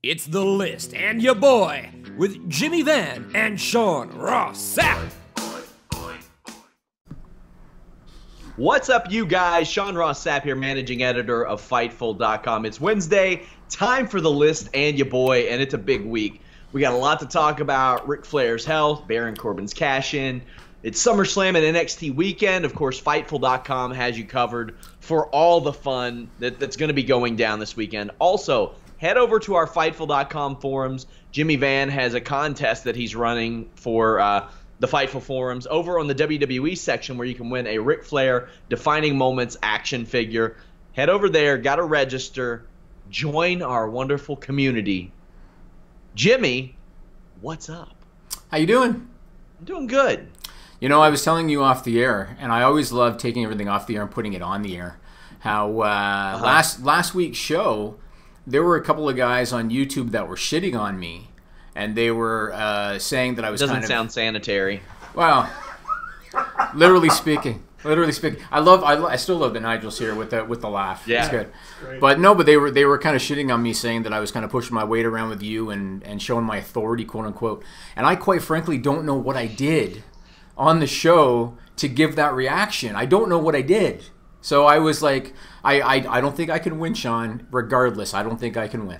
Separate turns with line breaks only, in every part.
It's The List and your boy with Jimmy Van and Sean Ross Sapp.
What's up, you guys? Sean Ross Sapp here, managing editor of Fightful.com. It's Wednesday, time for The List and your boy, and it's a big week. We got a lot to talk about. Ric Flair's health, Baron Corbin's cash-in. It's SummerSlam and NXT weekend. Of course, Fightful.com has you covered for all the fun that's going to be going down this weekend. Also, head over to our Fightful.com forums. Jimmy Van has a contest that he's running for the Fightful forums over on the WWE section where you can win a Ric Flair Defining Moments action figure. Head over there, got to register, join our wonderful community. Jimmy, what's up?
How you doing?
I'm doing good.
You know, I was telling you off the air, and I always love taking everything off the air and putting it on the air, how last week's show, there were a couple of guys on YouTube that were shitting on me, and they were saying that I was
Doesn't sound sanitary.
Well, literally speaking. I still love that Nigel's here with the laugh.
Yeah,
it's good. But no, but they were kind of shitting on me, saying that I was kind of pushing my weight around with you and showing my authority, quote unquote. And I quite frankly don't know what I did on the show to give that reaction. I don't know what I did. So I was like, I don't think I can win, Sean. Regardless, I don't think I can win.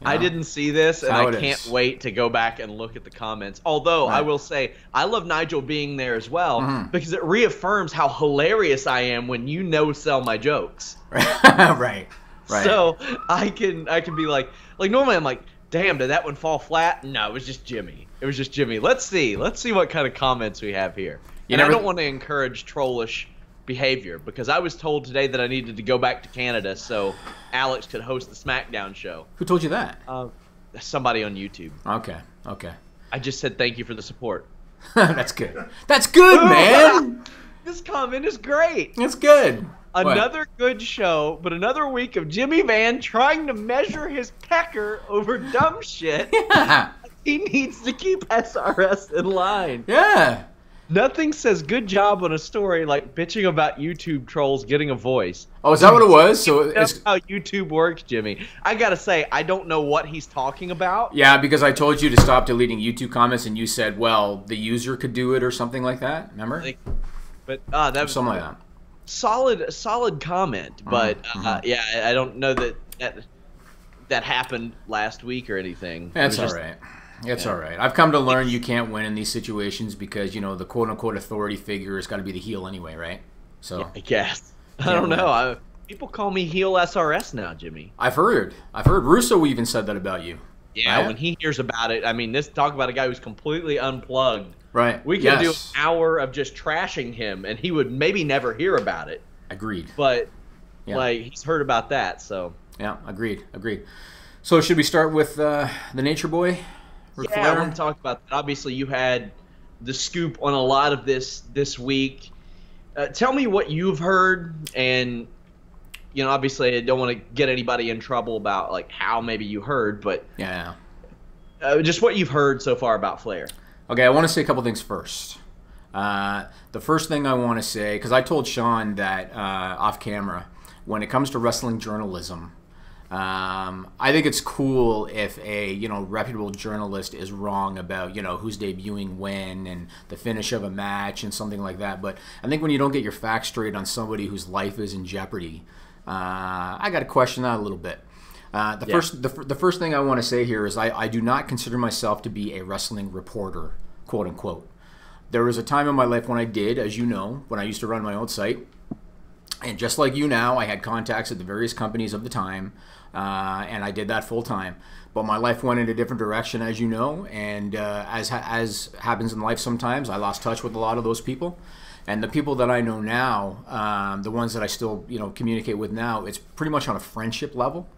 You know?
I didn't see this, and I can't wait to go back and look at the comments. Although, I will say, I love Nigel being there as well, because it reaffirms how hilarious I am when you no-sell my jokes.
Right.
So I can be like normally I'm like, damn, did that one fall flat? No, it was just Jimmy. Let's see what kind of comments we have here. And I don't want to encourage trollish behavior, because I was told today that I needed to go back to Canada so Alex could host the SmackDown show.
Who told you that?
Somebody on YouTube.
Okay.
I just said thank you for the support.
That's good. That's good, man.
This comment is great.
That's good.
Another good show, but another week of Jimmy Van trying to measure his pecker over dumb shit.
Yeah.
He needs to keep SRS in line.
Yeah.
Nothing says good job on a story like bitching about YouTube trolls getting a voice.
Oh, is that what it was? So
that's how YouTube works, Jimmy. I gotta say, I don't know what he's talking about.
Yeah, because I told you to stop deleting YouTube comments, and you said, well, the user could do it or something like that. Remember?
But that was
something like that.
Solid comment, but yeah, I don't know that happened last week or anything.
That's all right. It's all right. I've come to learn you can't win in these situations because, you know, the quote-unquote authority figure has got to be the heel anyway, right? So
yeah, I guess. I don't know. People call me heel SRS now, Jimmy.
I've heard. Russo even said that about you.
Yeah,
right?
When he hears about it, I mean, talk about a guy who's completely unplugged.
Right.
We could do an hour of just trashing him, and he would maybe never hear about it.
Agreed.
But, like, he's heard about that, so.
Yeah, agreed. So should we start with the Nature Boy? Ric Flair?
I want to talk about that. Obviously, you had the scoop on a lot of this week. Tell me what you've heard, and you know, obviously, I don't want to get anybody in trouble about like how maybe you heard, but just what you've heard so far about Flair.
Okay, I want to say a couple things first. The first thing I want to say, because I told Sean that off camera, when it comes to wrestling journalism, I think it's cool if a reputable journalist is wrong about who's debuting when and the finish of a match and something like that. But I think when you don't get your facts straight on somebody whose life is in jeopardy, I got to question that a little bit. The first thing I want to say here is I do not consider myself to be a wrestling reporter, quote unquote. There was a time in my life when I did, as you know, when I used to run my own site. And just like you now, I had contacts at the various companies of the time, and I did that full time. But my life went in a different direction, as you know, and as happens in life sometimes, I lost touch with a lot of those people. And the people that I know now, the ones that I still communicate with now, it's pretty much on a friendship level.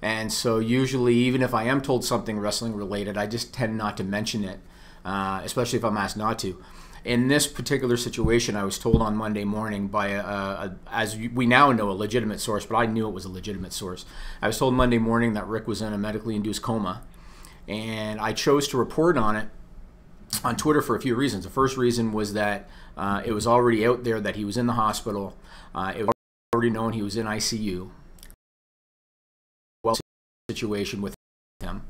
And so usually, even if I am told something wrestling related, I just tend not to mention it, especially if I'm asked not to. In this particular situation, I was told on Monday morning by, as we now know, a legitimate source, but I knew it was a legitimate source. I was told Monday morning that Rick was in a medically induced coma, and I chose to report on it on Twitter for a few reasons. The first reason was that it was already out there that he was in the hospital. It was already known he was in ICU. Well, situation with him.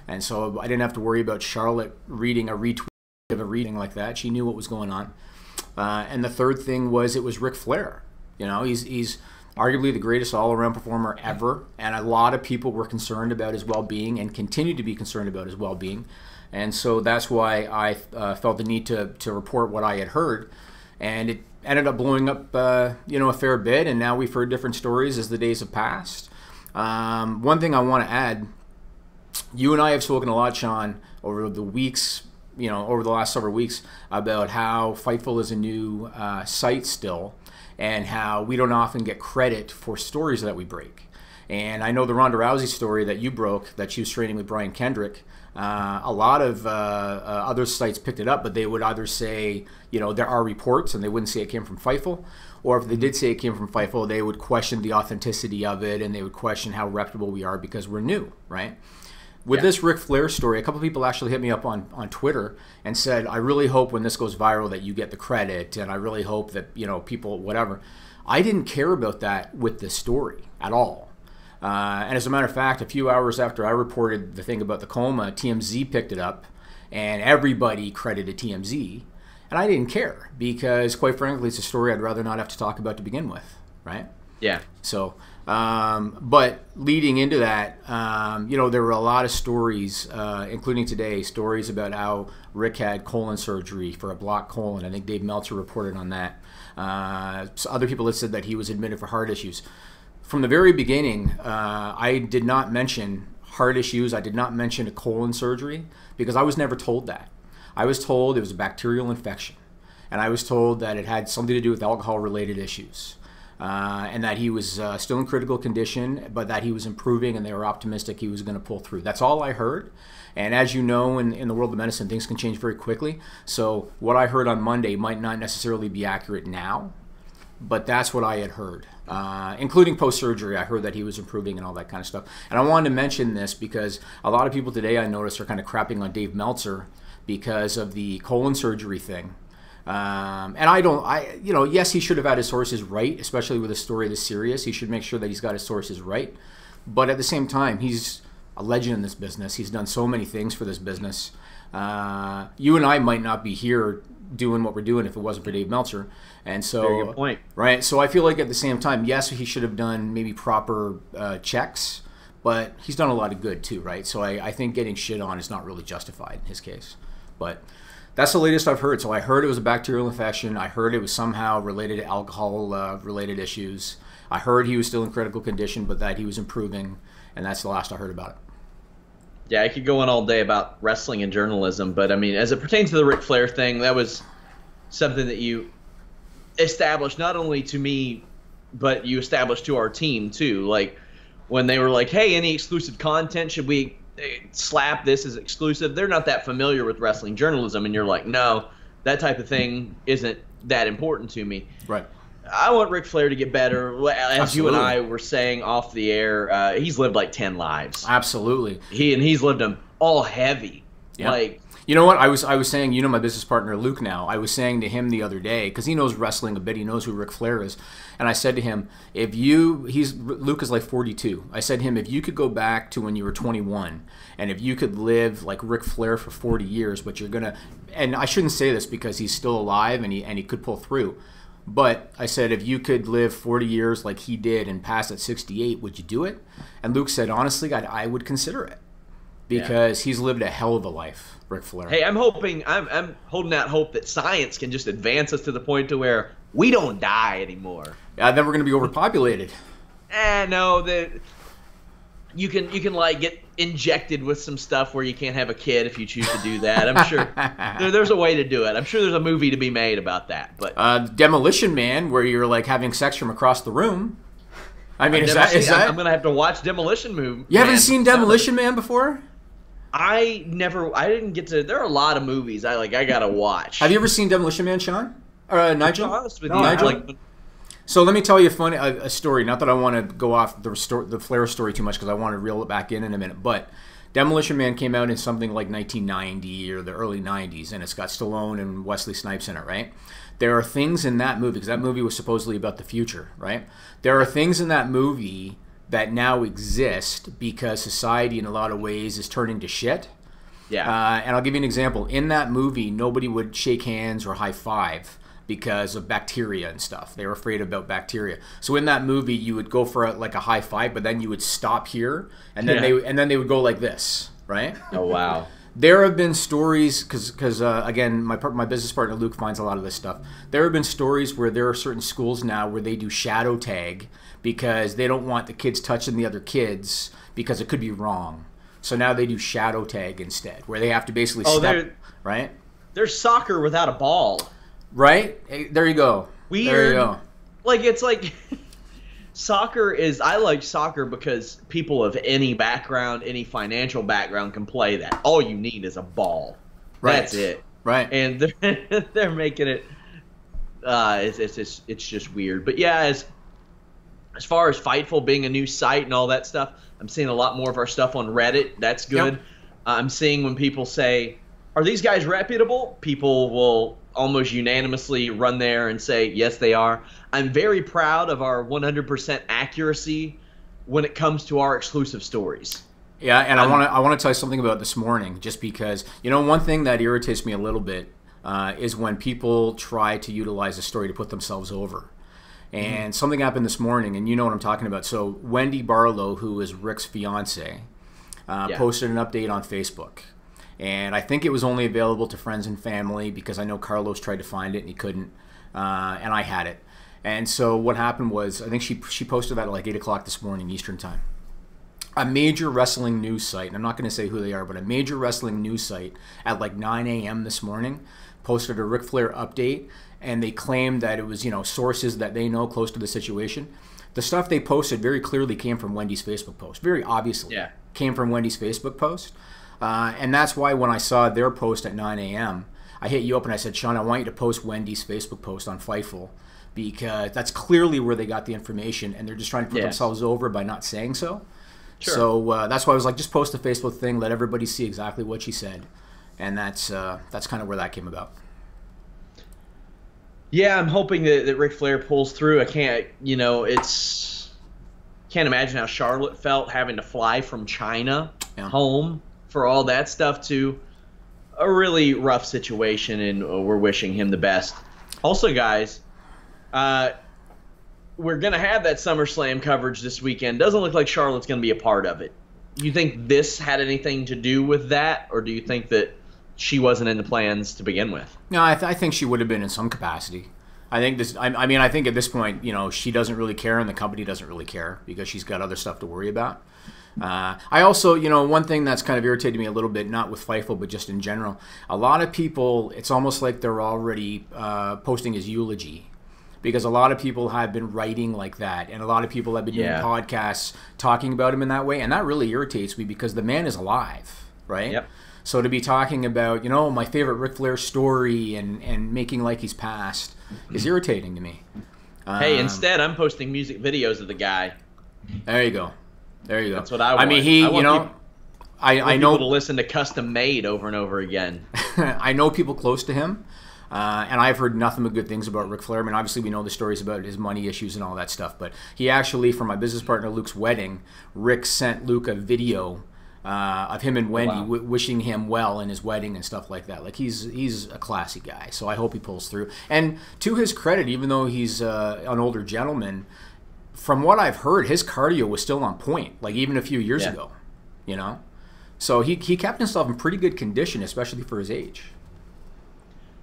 And so I didn't have to worry about Charlotte reading a retweet of a reading like that. She knew what was going on. And the third thing was it was Ric Flair. You know, he's arguably the greatest all-around performer ever, and a lot of people were concerned about his well-being and continue to be concerned about his well-being. And so that's why I felt the need to report what I had heard. And it ended up blowing up, a fair bit, and now we've heard different stories as the days have passed. One thing I want to add, you and I have spoken a lot, Sean, over the weeks, over the last several weeks, about how Fightful is a new site still, and how we don't often get credit for stories that we break. And I know the Ronda Rousey story that you broke, that she was training with Brian Kendrick. A lot of other sites picked it up, but they would either say, there are reports, and they wouldn't say it came from Fightful. Or if they did say it came from Fightful, they would question the authenticity of it, and they would question how reputable we are because we're new, right? With this Ric Flair story, a couple of people actually hit me up on Twitter and said, I really hope when this goes viral that you get the credit, and I really hope that, people, whatever. I didn't care about that with this story at all. And as a matter of fact, a few hours after I reported the thing about the coma, TMZ picked it up, and everybody credited TMZ. And I didn't care because, quite frankly, it's a story I'd rather not have to talk about to begin with, right?
Yeah.
So, but leading into that, there were a lot of stories, including today, stories about how Rick had colon surgery for a blocked colon. I think Dave Meltzer reported on that. So other people have said that he was admitted for heart issues. From the very beginning, I did not mention heart issues. I did not mention a colon surgery because I was never told that. I was told it was a bacterial infection, and I was told that it had something to do with alcohol-related issues. And that he was still in critical condition, but that he was improving, and they were optimistic he was going to pull through. That's all I heard. And as you know, in the world of medicine, things can change very quickly. So what I heard on Monday might not necessarily be accurate now, but that's what I had heard, including post-surgery. I heard that he was improving and all that kind of stuff. And I wanted to mention this because a lot of people today, I noticed, are kind of crapping on Dave Meltzer because of the colon surgery thing. And yes, he should have had his sources right, especially with a story this serious. He should make sure that he's got his sources right. But at the same time, he's a legend in this business. He's done so many things for this business. You and I might not be here doing what we're doing if it wasn't for Dave Meltzer. And so,
very good point.
Right? So I feel like at the same time, yes, he should have done maybe proper checks, but he's done a lot of good too, right? So I think getting shit on is not really justified in his case. But that's the latest I've heard. So I heard it was a bacterial infection. I heard it was somehow related to alcohol-related issues. I heard he was still in critical condition, but that he was improving, and that's the last I heard about it.
Yeah, I could go on all day about wrestling and journalism, but I mean, as it pertains to the Ric Flair thing, that was something that you established not only to me, but you established to our team too. Like when they were like, "Hey, any exclusive content? Should we slap this as exclusive?" They're not that familiar with wrestling journalism, and you're like, "No, that type of thing isn't that important to me."
Right.
I want Ric Flair to get better. As
Absolutely.
You and I were saying off the air, he's lived like 10 lives.
Absolutely.
He's lived them all heavy.
Yeah.
Like,
you know what? I was saying, my business partner Luke now, I was saying to him the other day, because he knows wrestling a bit, he knows who Ric Flair is, and I said to him, Luke is like 42. I said to him, if you could go back to when you were 21, and if you could live like Ric Flair for 40 years, but you're going to, and I shouldn't say this because he's still alive and he could pull through, but I said, if you could live 40 years like he did and pass at 68, would you do it? And Luke said, honestly, I would consider it. Because he's lived a hell of a life, Ric Flair.
Hey, I'm holding out hope that science can just advance us to the point to where we don't die anymore.
Then we're going to be overpopulated.
No, you can like get injected with some stuff where you can't have a kid if you choose to do that. I'm sure there's a way to do it. I'm sure there's a movie to be made about that. But
Demolition Man, where you're like having sex from across the room. I mean, is that?
I'm gonna have to watch Demolition Man.
You haven't seen Demolition Man before?
I didn't get to. There are a lot of movies I gotta watch.
Have you ever seen Demolition Man, Sean? Or Nigel?
To be honest with you,
Nigel? So let me tell you a story. Not that I want to go off the Flair story too much because I want to reel it back in a minute. But Demolition Man came out in something like 1990 or the early 90s, and it's got Stallone and Wesley Snipes in it, right? There are things in that movie, because that movie was supposedly about the future, right? There are things in that movie that now exist because society in a lot of ways is turning to shit.
Yeah.
And I'll give you an example. In that movie, nobody would shake hands or high five because of bacteria and stuff. They were afraid about bacteria. So in that movie, you would go for a high five, but then you would stop here, and then they would go like this, right?
Oh wow.
There have been stories, because again, my business partner Luke finds a lot of this stuff. There have been stories where there are certain schools now where they do shadow tag because they don't want the kids touching the other kids because it could be wrong. So now they do shadow tag instead, where they have to basically step, right?
There's soccer without a ball.
Right? Hey, there you go.
Weird.
There you go.
Like, it's like soccer is, I like soccer because people of any background, any financial background can play that. All you need is a ball.
Right.
That's it.
Right.
And they're making it, it's just weird. But yeah, as far as Fightful being a new site and all that stuff, I'm seeing a lot more of our stuff on Reddit. That's good. Yep. I'm seeing when people say, are these guys reputable? People will almost unanimously run there and say, yes, they are. I'm very proud of our 100% accuracy when it comes to our exclusive stories.
Yeah, and I want to tell you something about this morning, just because, one thing that irritates me a little bit is when people try to utilize a story to put themselves over. And something happened this morning, and you know what I'm talking about. So Wendy Barlow, who is Ric's fiance, posted an update on Facebook. And I think it was only available to friends and family because I know Carlos tried to find it and he couldn't, and I had it. And so what happened was, I think she posted that at like 8 o'clock this morning Eastern time. A major wrestling news site, and I'm not going to say who they are, but a major wrestling news site at like 9 a.m. this morning posted a Ric Flair update, and they claimed that it was, sources that they know close to the situation. The stuff they posted very clearly came from Wendy's Facebook post. Very obviously came from Wendy's Facebook post. And that's why when I saw their post at 9 a.m., I hit you up and I said, Sean, I want you to post Wendy's Facebook post on Fightful because that's clearly where they got the information, and they're just trying to put themselves over by not saying so. Sure. So that's why I was like, just post the Facebook thing, let everybody see exactly what she said. And that's kind of where that came about.
Yeah, I'm hoping that Ric Flair pulls through. I can't, can't imagine how Charlotte felt having to fly from China home for all that stuff too. A really rough situation, and we're wishing him the best. Also, guys, we're going to have that SummerSlam coverage this weekend. Doesn't look like Charlotte's going to be a part of it. Do you think this had anything to do with that, or do you think that she wasn't in the plans to begin with?
No, I think she would have been in some capacity. I think I think at this point, she doesn't really care, and the company doesn't really care because she's got other stuff to worry about. I also, one thing that's kind of irritated me a little bit, not with Fightful, but just in general, a lot of people, it's almost like they're already posting his eulogy. Because a lot of people have been writing like that, and a lot of people have been doing podcasts talking about him in that way, and that really irritates me because the man is alive, right?
Yep.
So to be talking about, my favorite Ric Flair story and making like he's passed is irritating to me.
Hey, instead, I'm posting music videos of the guy.
There you go. There you go.
That's what I want.
I mean, I know
people to listen to Custom Made over and over again.
I know people close to him. And I've heard nothing but good things about Ric Flair. I mean, obviously we know the stories about his money issues and all that stuff, but he actually, for my business partner Luke's wedding, Rick sent Luke a video of him and Wendy wishing him well in his wedding and stuff like that. Like, he's a classy guy, so I hope he pulls through. And to his credit, even though he's an older gentleman, from what I've heard, his cardio was still on point, like even a few years ago, So he kept himself in pretty good condition, especially for his age.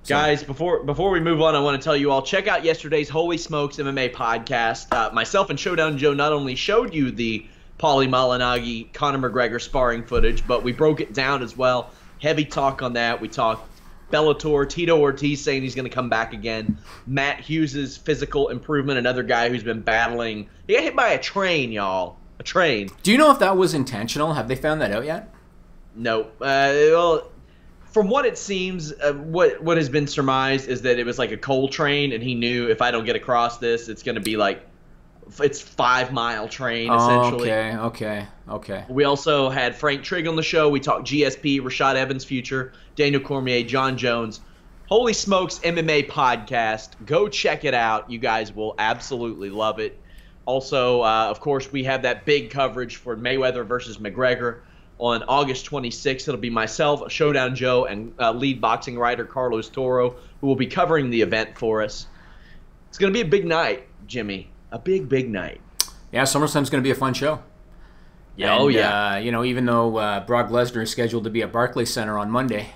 Guys, before we move on, I want to tell you all, check out yesterday's Holy Smokes MMA podcast. Myself and Showdown Joe not only showed you the Paulie Malignaggi, Conor McGregor sparring footage, but we broke it down as well. Heavy talk on that. We talked Bellator, Tito Ortiz saying he's going to come back again, Matt Hughes' physical improvement, another guy who's been battling. He got hit by a train, y'all. A train.
Do you know if that was intentional? Have they found that out yet?
No. Well, from what it seems, what has been surmised is that it was like a coal train, and he knew, if I don't get across this, it's going to be like, it's 5-mile train, essentially.
Okay.
We also had Frank Trigg on the show. We talked GSP, Rashad Evans' future, Daniel Cormier, John Jones. Holy Smokes MMA podcast. Go check it out. You guys will absolutely love it. Also, of course, we have that big coverage for Mayweather versus McGregor on August 26th. It'll be myself, Showdown Joe, and lead boxing writer Carlos Toro, who will be covering the event for us. It's going to be a big night, Jimmy. A big, big night.
Yeah, SummerSlam's going to be a fun show.
Yeah,
and,
oh, yeah.
You know, even though Brock Lesnar is scheduled to be at Barclays Center on Monday.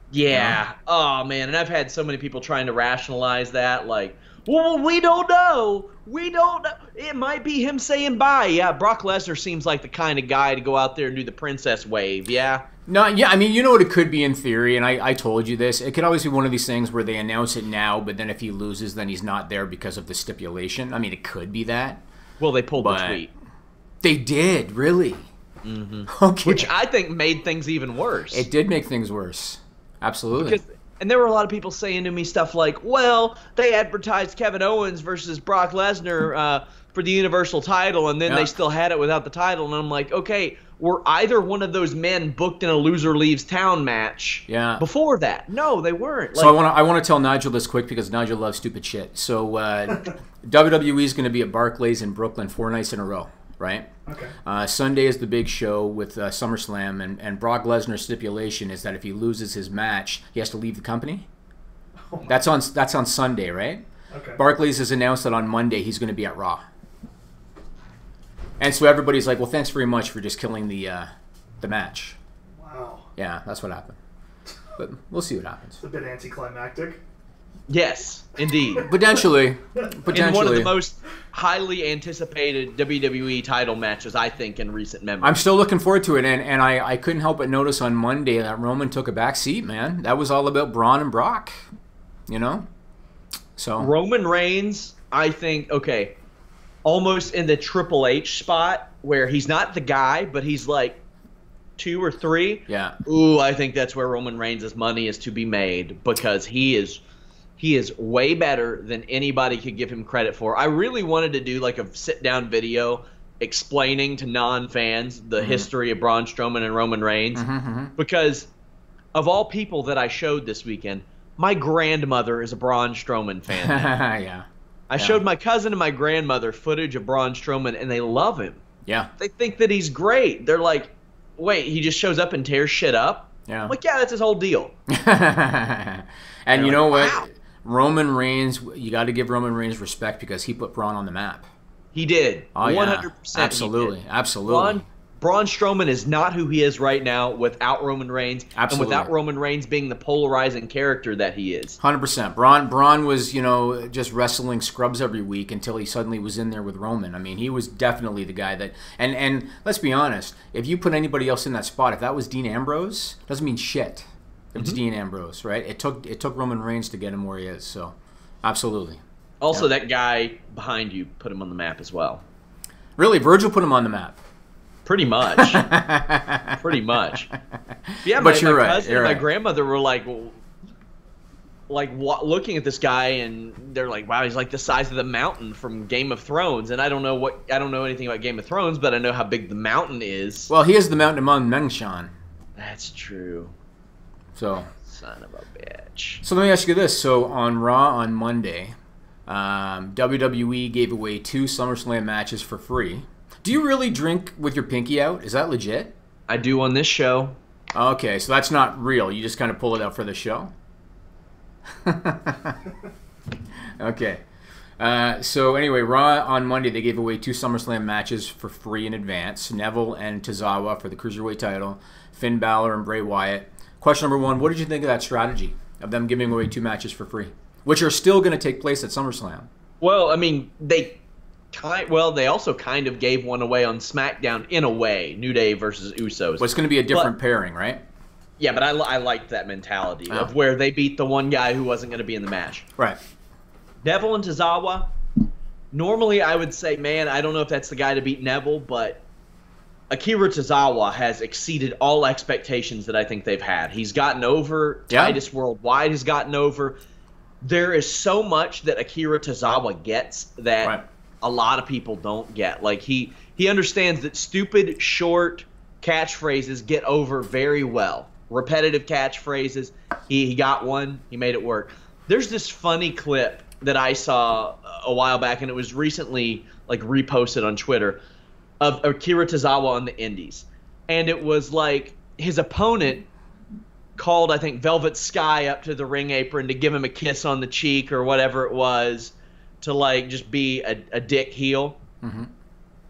Yeah. Oh, man. And I've had so many people trying to rationalize that. Like, well, we don't know. We don't know. It might be him saying bye. Yeah, Brock Lesnar seems like the kind of guy to go out there and do the princess wave. Yeah.
No, yeah, I mean, you know what it could be in theory, and I told you this. It could always be one of these things where they announce it now, but then if he loses, then he's not there because of the stipulation. I mean, it could be that.
Well, they pulled the tweet.
They did, really?
Mm-hmm.
Okay.
Which I think made things even worse.
It did make things worse. Absolutely.
And there were a lot of people saying to me stuff like, well, they advertised Kevin Owens versus Brock Lesnar for the Universal title, and then they still had it without the title. And I'm like, okay, were either one of those men booked in a loser leaves town match before that? No, they weren't.
So I want to tell Nigel this quick because Nigel loves stupid shit. So WWE is going to be at Barclays in Brooklyn 4 nights in a row, right? Okay. Sunday is the big show with SummerSlam, and Brock Lesnar's stipulation is that if he loses his match, he has to leave the company. Oh, that's on Sunday, right? Okay. Barclays has announced that on Monday he's going to be at Raw. And so everybody's like, well, thanks very much for just killing the match.
Wow.
Yeah, that's what happened. But we'll see what happens.
It's a bit anticlimactic.
Yes, indeed.
Potentially.
In one of the most highly anticipated WWE title matches, I think, in recent memory.
I'm still looking forward to it, and I couldn't help but notice on Monday that Roman took a back seat, man. That was all about Braun and Brock, you know? So
Roman Reigns, I think, okay, almost in the Triple H spot where he's not the guy, but he's like 2 or 3.
Yeah.
Ooh, I think that's where Roman Reigns' money is to be made because he is way better than anybody could give him credit for. I really wanted to do like a sit-down video explaining to non-fans the history of Braun Strowman and Roman Reigns because of all people that I showed this weekend, my grandmother is a Braun Strowman fan.
Yeah.
I showed my cousin and my grandmother footage of Braun Strowman, and they love him.
Yeah.
They think that he's great. They're like, wait, he just shows up and tears shit up?
Yeah.
I'm like, yeah, that's his whole deal.
And you know what?
Wow.
Roman Reigns, you got to give Roman Reigns respect because he put Braun on the map.
He did.
Oh,
100%.
Yeah. Absolutely. Absolutely.
Braun Strowman is not who he is right now without Roman Reigns.
Absolutely.
And without Roman Reigns being the polarizing character that he is.
100%. Braun was, you know, just wrestling scrubs every week until he suddenly was in there with Roman. I mean, he was definitely the guy that... And let's be honest, if you put anybody else in that spot, if that was Dean Ambrose, doesn't mean shit. If it's Dean Ambrose, right? It took Roman Reigns to get him where he is, so absolutely.
Also, that guy behind you put him on the map as well.
Really? Virgil put him on the map?
Pretty much. Pretty much. Yeah,
but
my
right.
cousin and my grandmother were like looking at this guy, and they're like, wow, he's like the size of the mountain from Game of Thrones. And I don't know anything about Game of Thrones, but I know how big the mountain is.
Well, he is the mountain among men, Sean.
That's true.
So,
son of a bitch.
So let me ask you this. So on Raw on Monday, WWE gave away 2 SummerSlam matches for free. Do you really drink with your pinky out? Is that legit?
I do on this show.
Okay, so that's not real. You just kind of pull it out for the show? Okay. So anyway, Raw on Monday, they gave away 2 SummerSlam matches for free in advance. Neville and Tozawa for the Cruiserweight title. Finn Balor and Bray Wyatt. Question number 1, what did you think of that strategy of them giving away 2 matches for free, which are still going to take place at SummerSlam?
Well, I mean, they also kind of gave one away on SmackDown in a way, New Day versus Usos.
Well, it's going to be a different pairing, right?
Yeah, but I liked that mentality of where they beat the one guy who wasn't going to be in the match.
Right.
Neville and Tozawa, normally I would say, man, I don't know if that's the guy to beat Neville, but Akira Tozawa has exceeded all expectations that I think they've had. He's gotten over.
Yeah.
Titus Worldwide has gotten over. There is so much that Akira Tozawa gets that a lot of people don't get. Like he understands that stupid, short catchphrases get over very well. Repetitive catchphrases. He got one. He made it work. There's this funny clip that I saw a while back, and it was recently like reposted on Twitter, of Akira Tozawa on the Indies, and it was like his opponent called, I think, Velvet Sky up to the ring apron to give him a kiss on the cheek or whatever it was, to like just be a dick heel.
Mm-hmm.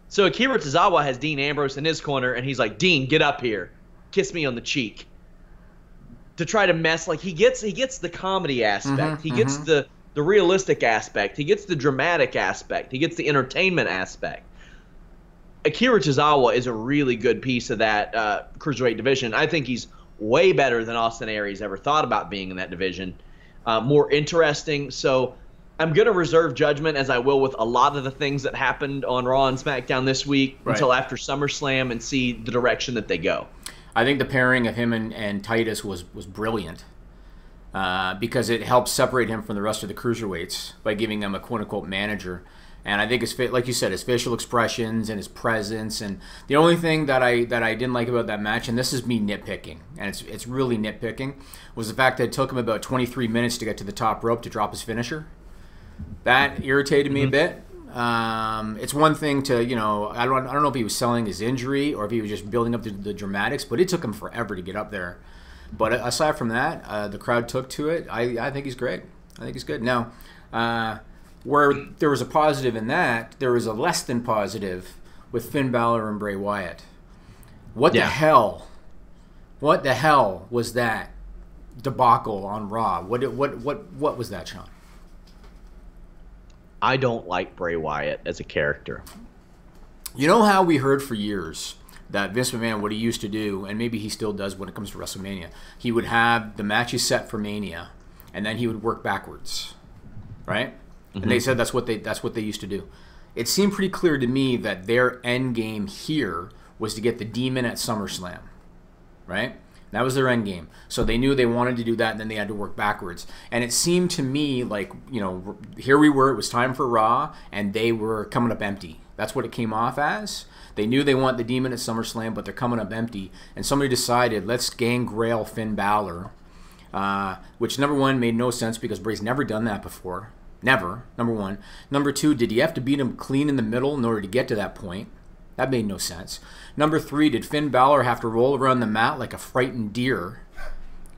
So Akira Tozawa has Dean Ambrose in his corner, and he's like, Dean, get up here, kiss me on the cheek, to try to mess. Like he gets the comedy aspect, he gets the realistic aspect, he gets the dramatic aspect, he gets the entertainment aspect. Akira Tozawa is a really good piece of that cruiserweight division. I think he's way better than Austin Aries ever thought about being in that division. More interesting. So I'm going to reserve judgment, as I will with a lot of the things that happened on Raw and SmackDown this week, until after SummerSlam, and see the direction that they go.
I think the pairing of him and Titus was brilliant, because it helped separate him from the rest of the cruiserweights by giving him a quote-unquote manager. And I think like you said, his facial expressions and his presence. And the only thing that I didn't like about that match, and this is me nitpicking, and it's really nitpicking, was the fact that it took him about 23 minutes to get to the top rope to drop his finisher. That irritated me a bit. It's one thing to, I don't know if he was selling his injury or if he was just building up the dramatics, but it took him forever to get up there. But aside from that, the crowd took to it. I think he's great. I think he's good. Now, where there was a positive in that, there was a less than positive with Finn Balor and Bray Wyatt. What the hell was that debacle on Raw? What was that, Sean?
I don't like Bray Wyatt as a character.
You know how we heard for years that Vince McMahon, what he used to do, and maybe he still does when it comes to WrestleMania, he would have the matches set for Mania, and then he would work backwards, right? Mm-hmm. And they said that's what they used to do. It seemed pretty clear to me that their end game here was to get the Demon at SummerSlam, right? That was their end game. So they knew they wanted to do that, and then they had to work backwards. And it seemed to me like, here we were, it was time for Raw, and they were coming up empty. That's what it came off as. They knew they want the Demon at SummerSlam, but they're coming up empty. And somebody decided, let's gangrel Finn Balor, which, number one, made no sense because Bray's never done that before. Never, number one. Number two, did he have to beat him clean in the middle in order to get to that point? That made no sense. Number three, did Finn Balor have to roll around the mat like a frightened deer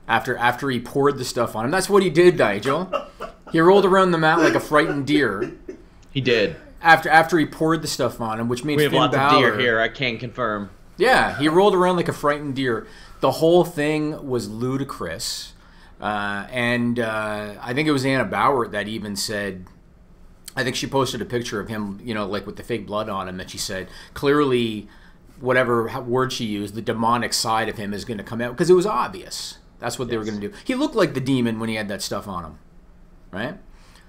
after he poured the stuff on him? That's what he did, Nigel. He rolled around the mat like a frightened deer.
He did.
After he poured the stuff on him, which made Finn Balor...
We have lots of deer here, I can confirm.
Yeah, he rolled around like a frightened deer. The whole thing was ludicrous. And I think it was Anna Bauer that even said... I think she posted a picture of him, like with the fake blood on him, and she said, clearly, whatever word she used, the demonic side of him is going to come out, because it was obvious. That's what they were going to do. He looked like the demon when he had that stuff on him, right?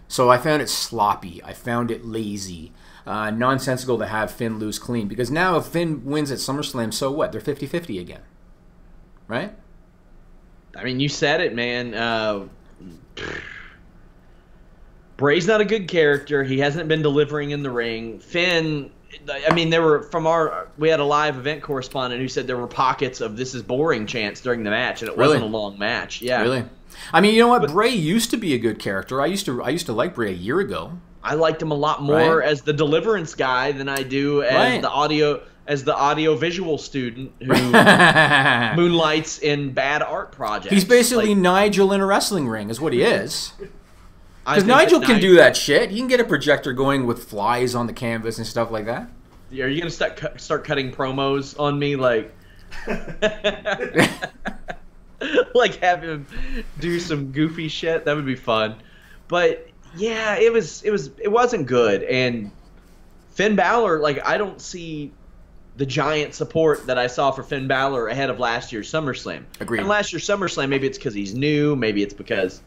So I found it sloppy. I found it lazy. Nonsensical to have Finn lose clean, because now if Finn wins at SummerSlam, so what? They're 50-50 again, right?
I mean, you said it, man. Bray's not a good character. He hasn't been delivering in the ring. Finn, I mean, we had a live event correspondent who said there were pockets of "this is boring" chants during the match, and it wasn't a long match. Yeah,
really. I mean, you know what? But Bray used to be a good character. I used to like Bray a year ago.
I liked him a lot more as the Deliverance guy than I do as the audio visual student who moonlights in bad art projects.
He's basically Nigel in a wrestling ring, is what he is. Because Nigel can do that shit. He can get a projector going with flies on the canvas and stuff like that.
Are you going to start cutting promos on me? Like, like have him do some goofy shit? That would be fun. But, yeah, it wasn't good. And Finn Balor, like, I don't see the giant support that I saw for Finn Balor ahead of last year's SummerSlam.
Agreed.
And last year's SummerSlam, maybe it's because he's new. Maybe it's because...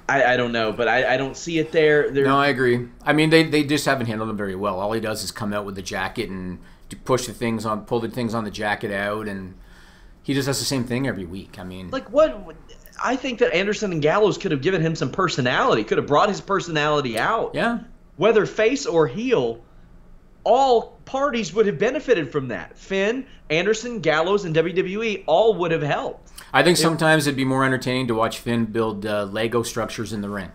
I don't know, but I don't see it there.
No, I agree. I mean, they just haven't handled him very well. All he does is come out with the jacket and pull the things on the jacket out, and he just does the same thing every week. I mean,
like what? I think that Anderson and Gallows could have given him some personality. Could have brought his personality out.
Yeah.
Whether face or heel, all parties would have benefited from that. Finn, Anderson, Gallows, and WWE all would have helped.
I think sometimes it'd be more entertaining to watch Finn build Lego structures in the ring.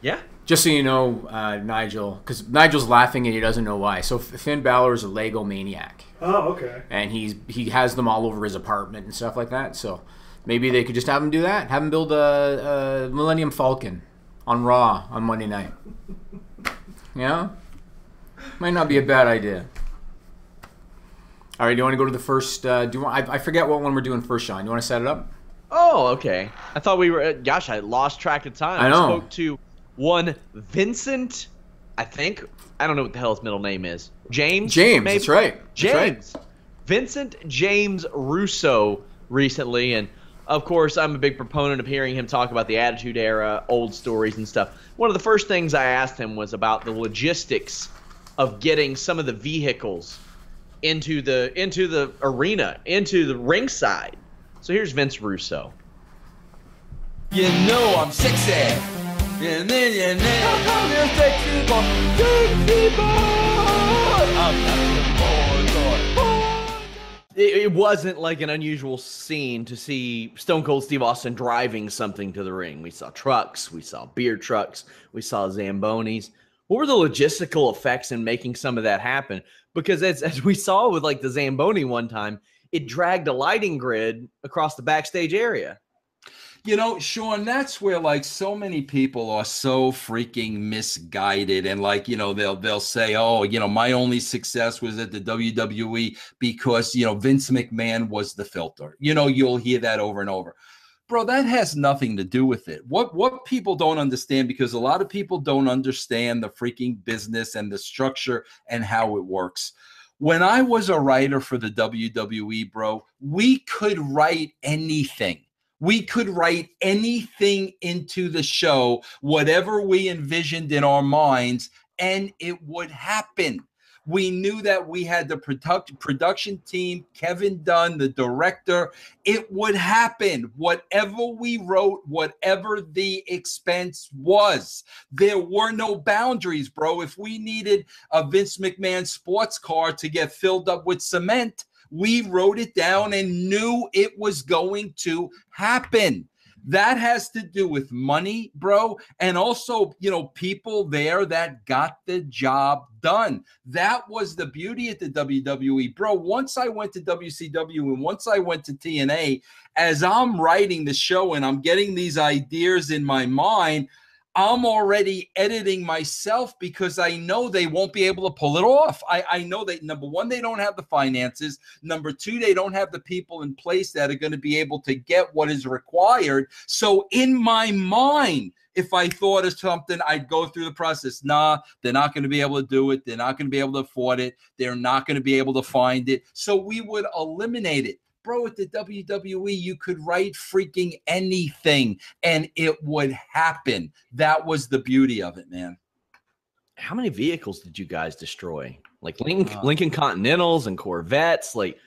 Yeah.
Just so you know, Nigel, because Nigel's laughing and he doesn't know why. So Finn Balor is a Lego maniac.
Oh, okay.
And he has them all over his apartment and stuff like that. So maybe they could just have him do that. Have him build a Millennium Falcon on Raw on Monday night. Yeah? Might not be a bad idea. All right, do you want to go to the first? I forget what one we're doing first, Sean. You want to set it up?
Oh, okay. I thought we were. Gosh, I lost track of time.
I know.
I spoke to one Vincent. I think I don't know what the hell his middle name is. James.
James.
Maybe?
That's right.
James. Vincent James Russo recently, and of course, I'm a big proponent of hearing him talk about the Attitude Era, old stories and stuff. One of the first things I asked him was about the logistics of getting some of the vehicles into the arena, into the ringside. So here's Vince Russo.
You know I'm sexy, and then you know I'm sexy boy, I'm not your boy.
It wasn't like an unusual scene to see Stone Cold Steve Austin driving something to the ring. We saw trucks, we saw beer trucks, we saw Zambonis. What were the logistical effects in making some of that happen? Because as we saw with like the Zamboni one time, it dragged a lighting grid across the backstage area.
You know, Sean, that's where like so many people are so freaking misguided, and like, you know, they'll say, oh, you know, my only success was at the WWE because, you know, Vince McMahon was the filter. You know, you'll hear that over and over. Bro, that has nothing to do with it. What people don't understand, because a lot of people don't understand the freaking business and the structure and how it works. When I was a writer for the WWE, bro, we could write anything. We could write anything into the show, whatever we envisioned in our minds, and it would happen. We knew that we had the production team, Kevin Dunn, the director. It would happen. Whatever we wrote, whatever the expense was. There were no boundaries, bro. If we needed a Vince McMahon sports car to get filled up with cement, we wrote it down and knew it was going to happen. That has to do with money, bro, and also, you know, people there that got the job done. That was the beauty at the WWE, bro. Once I went to WCW and once I went to TNA, as I'm writing the show and I'm getting these ideas in my mind, I'm already editing myself because I know they won't be able to pull it off. I know that, number one, they don't have the finances. Number two, they don't have the people in place that are going to be able to get what is required. So in my mind, if I thought of something, I'd go through the process. Nah, they're not going to be able to do it. They're not going to be able to afford it. They're not going to be able to find it. So we would eliminate it. Bro, at the WWE, you could write freaking anything and it would happen. That was the beauty of it, man.
How many vehicles did you guys destroy? Like Lincoln Continentals and Corvettes? Like,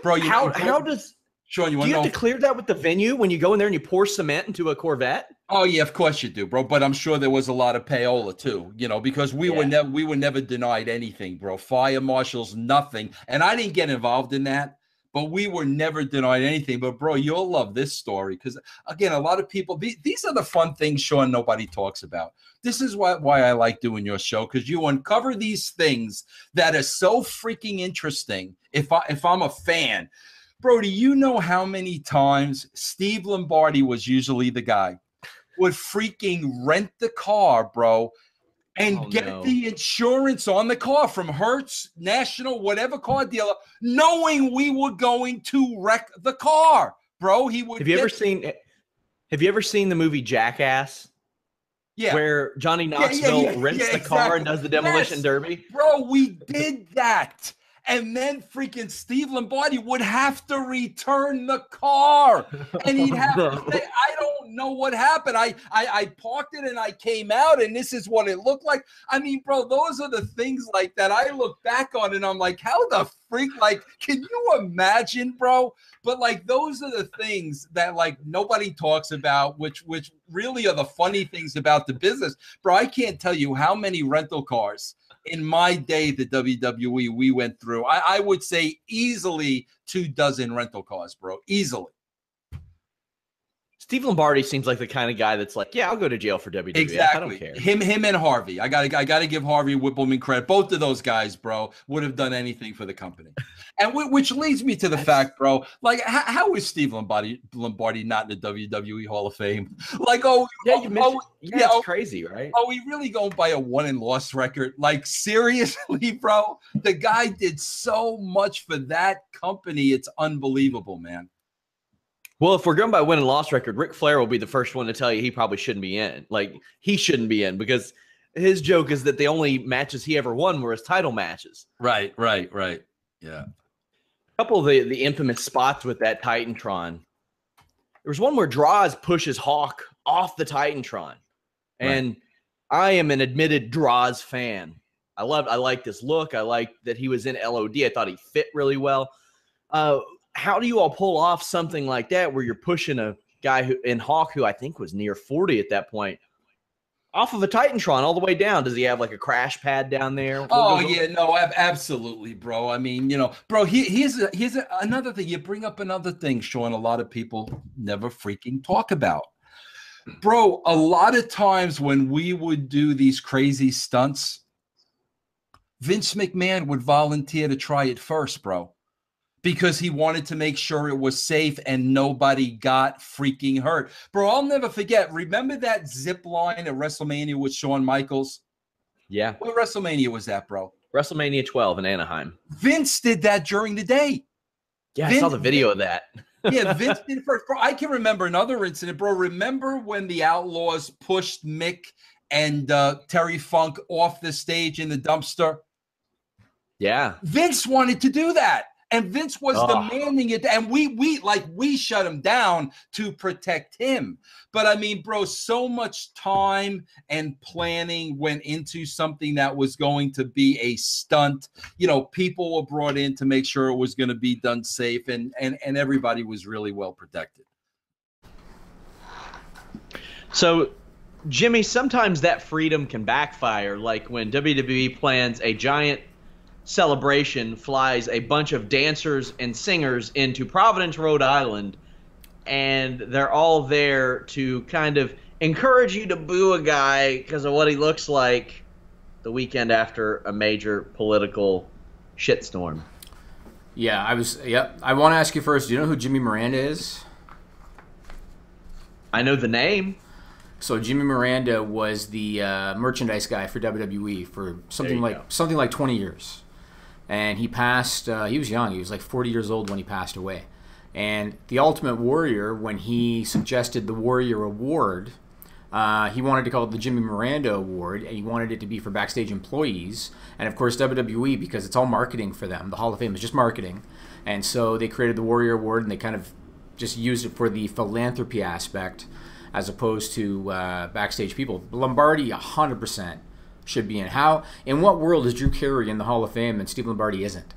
bro,
how does
Sean,
do you have to clear that with the venue when you go in there and you pour cement into a Corvette?
Oh yeah, of course you do, bro. But I'm sure there was a lot of payola too, you know, because we were never denied anything, bro. Fire marshals, nothing, and I didn't get involved in that. But we were never denied anything. But, bro, you'll love this story because, again, a lot of people, these are the fun things, Sean, nobody talks about. This is why I like doing your show, because you uncover these things that are so freaking interesting if I'm a fan. Bro, do you know how many times Steve Lombardi was usually the guy, would freaking rent the car, bro, and get the insurance on the car from Hertz, National, whatever car dealer, knowing we were going to wreck the car, bro. He would. Have you
ever seen the movie Jackass?
Yeah,
where Johnny Knoxville rents the car and does the demolition derby.
Bro, we did that. And then freaking Steve Lombardi would have to return the car. And he'd have to say, I don't know what happened. I parked it and I came out and this is what it looked like. I mean, bro, those are the things like that I look back on and I'm like, how the freak, like, can you imagine, bro? But like, those are the things that like nobody talks about, which really are the funny things about the business. Bro, I can't tell you how many rental cars in my day, the WWE, we went through, I would say easily 24 rental cars, bro. Easily.
Steve Lombardi seems like the kind of guy that's like, yeah, I'll go to jail for WWE.
Exactly.
I don't care.
Him and Harvey. I gotta give Harvey Whippleman credit. Both of those guys, bro, would have done anything for the company. And which leads me to the fact, bro, like how is Steve Lombardi not in the WWE Hall of Fame? Like,
it's crazy, right?
Are we really going by a won and loss record? Like, seriously, bro? The guy did so much for that company. It's unbelievable, man.
Well, if we're going by win and loss record, Ric Flair will be the first one to tell you he probably shouldn't be in. Like, he shouldn't be in because his joke is that the only matches he ever won were his title matches.
Right. Yeah.
A couple of the infamous spots with that Titantron. There was one where Droz pushes Hawk off the Titantron. And I am an admitted Droz fan. I liked his look. I liked that he was in LOD. I thought he fit really well. How do you all pull off something like that where you're pushing a guy in Hawk, who I think was near 40 at that point, off of a Titantron all the way down? Does he have like a crash pad down there?
Absolutely, bro. I mean, bro, here's another thing. You bring up another thing, Sean, a lot of people never freaking talk about. Bro, a lot of times when we would do these crazy stunts, Vince McMahon would volunteer to try it first, bro, because he wanted to make sure it was safe and nobody got freaking hurt. Bro, I'll never forget. Remember that zip line at WrestleMania with Shawn Michaels?
Yeah.
What WrestleMania was that, bro?
WrestleMania 12 in Anaheim.
Vince did that during the day.
Yeah, I saw the video of that.
Yeah, Vince did it first. Bro, I can remember another incident, bro. Remember when the Outlaws pushed Mick and Terry Funk off the stage in the dumpster?
Yeah.
Vince wanted to do that. And Vince was demanding it, and we shut him down to protect him. But I mean, bro, so much time and planning went into something that was going to be a stunt. People were brought in to make sure it was going to be done safe, and everybody was really well protected.
So, Jimmy, sometimes that freedom can backfire, like when WWE plans a giant celebration, flies a bunch of dancers and singers into Providence, Rhode Island, and they're all there to kind of encourage you to boo a guy because of what he looks like the weekend after a major political shitstorm.
Yeah, I want to ask you first, do you know who Jimmy Miranda is?
I know the name.
So Jimmy Miranda was the merchandise guy for WWE for something like 20 years. And he passed, he was young, he was like 40 years old when he passed away. And the Ultimate Warrior, when he suggested the Warrior Award, he wanted to call it the Jimmy Miranda Award, and he wanted it to be for backstage employees. And of course WWE, because it's all marketing for them, the Hall of Fame is just marketing. And so they created the Warrior Award, and they kind of just used it for the philanthropy aspect as opposed to backstage people. Lombardi, 100%. Should be in. In what world is Drew Carey in the Hall of Fame and Steve Lombardi isn't?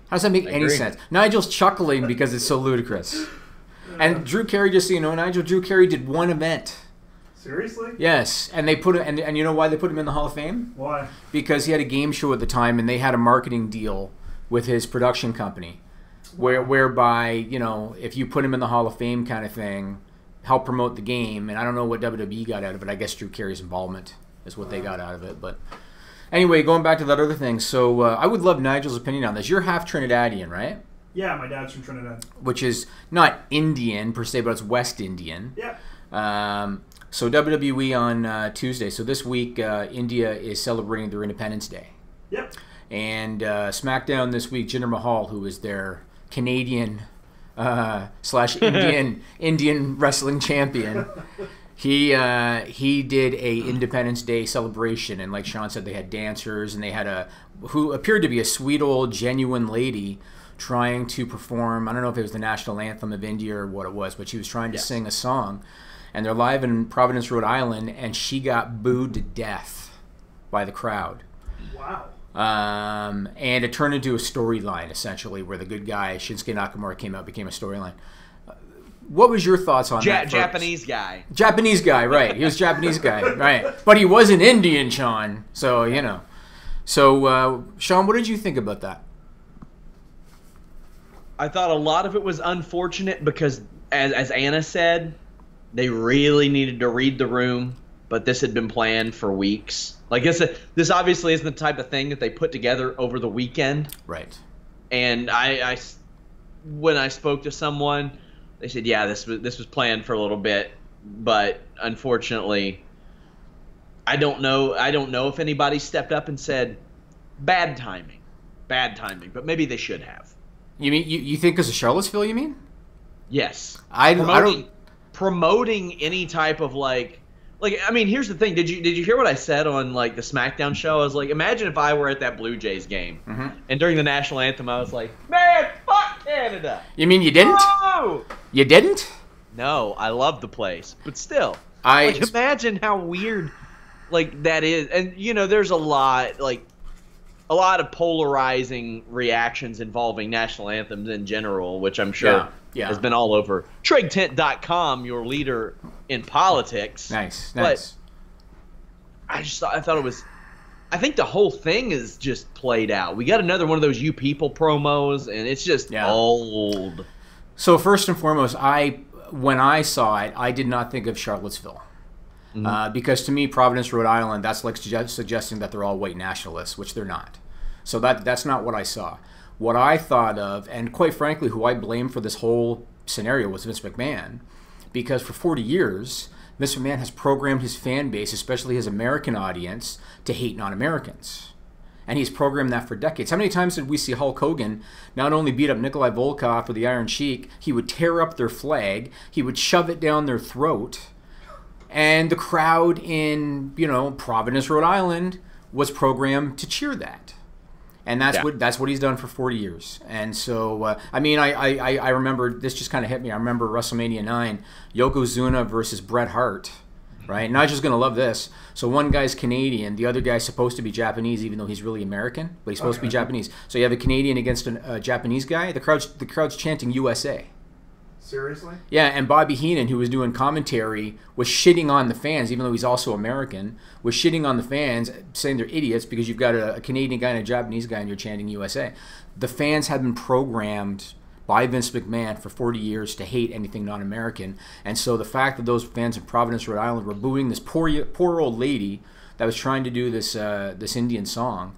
How does that make any sense? Nigel's chuckling because it's so ludicrous. And Drew Carey, just so you know, Drew Carey did one event.
Seriously?
Yes, and they put it, and you know why they put him in the Hall of Fame?
Why?
Because he had a game show at the time, and they had a marketing deal with his production company, whereby if you put him in the Hall of Fame kind of thing, help promote the game. And I don't know what WWE got out of it. I guess Drew Carey's involvement is what they got out of it. But anyway, going back to that other thing. So I would love Nigel's opinion on this. You're half Trinidadian, right?
Yeah, my dad's from Trinidad.
Which is not Indian per se, but it's West Indian.
Yeah.
So WWE on Tuesday. So this week, India is celebrating their Independence Day.
Yep.
And SmackDown this week, Jinder Mahal, who is their Canadian / Indian wrestling champion, he did a Independence Day celebration, and like Sean said, they had dancers, and they had who appeared to be a sweet old genuine lady trying to perform. I don't know if it was the national anthem of India or what it was, but she was trying to sing a song, and they're live in Providence, Rhode Island, and she got booed to death by the crowd.
Wow.
And it turned into a storyline, essentially, where the good guy, Shinsuke Nakamura, came out, became a storyline. What was your thoughts on that?
Japanese guy.
Japanese guy, right. He was a Japanese guy, right. But he was an Indian, Sean. So, So, Sean, what did you think about that?
I thought a lot of it was unfortunate because as Anna said, they really needed to read the room, but this had been planned for weeks. Like this obviously isn't the type of thing that they put together over the weekend.
Right.
And I when I spoke to someone, they said, yeah, this was planned for a little bit, but unfortunately, I don't know if anybody stepped up and said bad timing, but maybe they should have.
You mean you think because of Charlottesville? You mean?
Yes.
I don't.
Promoting any type of like I mean, here's the thing. Did you hear what I said on like the SmackDown show? I was like, imagine if I were at that Blue Jays game, and during the national anthem, I was like, man, fuck Canada.
You mean you didn't?
No!
You didn't?
No, I love the place, but still, imagine how weird like that is. And you know, there's a lot of polarizing reactions involving national anthems in general, which I'm sure has been all over TrigTent.com, your leader in politics.
Nice.
But I thought it was. I think the whole thing is just played out. We got another one of those "You People" promos, and it's just old.
So first and foremost, when I saw it, I did not think of Charlottesville. Because to me, Providence, Rhode Island, that's like suggesting that they're all white nationalists, which they're not. So that's not what I saw. What I thought of, and quite frankly, who I blame for this whole scenario was Vince McMahon, because for 40 years, Vince McMahon has programmed his fan base, especially his American audience, to hate non-Americans. And he's programmed that for decades. How many times did we see Hulk Hogan not only beat up Nikolai Volkov or the Iron Sheik, he would tear up their flag, he would shove it down their throat, and the crowd in, Providence, Rhode Island was programmed to cheer that. And that's what he's done for 40 years. And so, I remember, this just kind of hit me. I remember WrestleMania 9, Yokozuna versus Bret Hart, right? And I was just going to love this. So one guy's Canadian, the other guy's supposed to be Japanese, even though he's really American, but he's supposed to be Japanese. So you have a Canadian against a Japanese guy. The crowd's chanting USA.
Seriously?
Yeah, and Bobby Heenan, who was doing commentary, was shitting on the fans, even though he's also American, was shitting on the fans, saying they're idiots because you've got a Canadian guy and a Japanese guy and you're chanting USA. The fans have been programmed by Vince McMahon for 40 years to hate anything non-American. And so the fact that those fans in Providence, Rhode Island were booing this poor old lady that was trying to do this Indian song,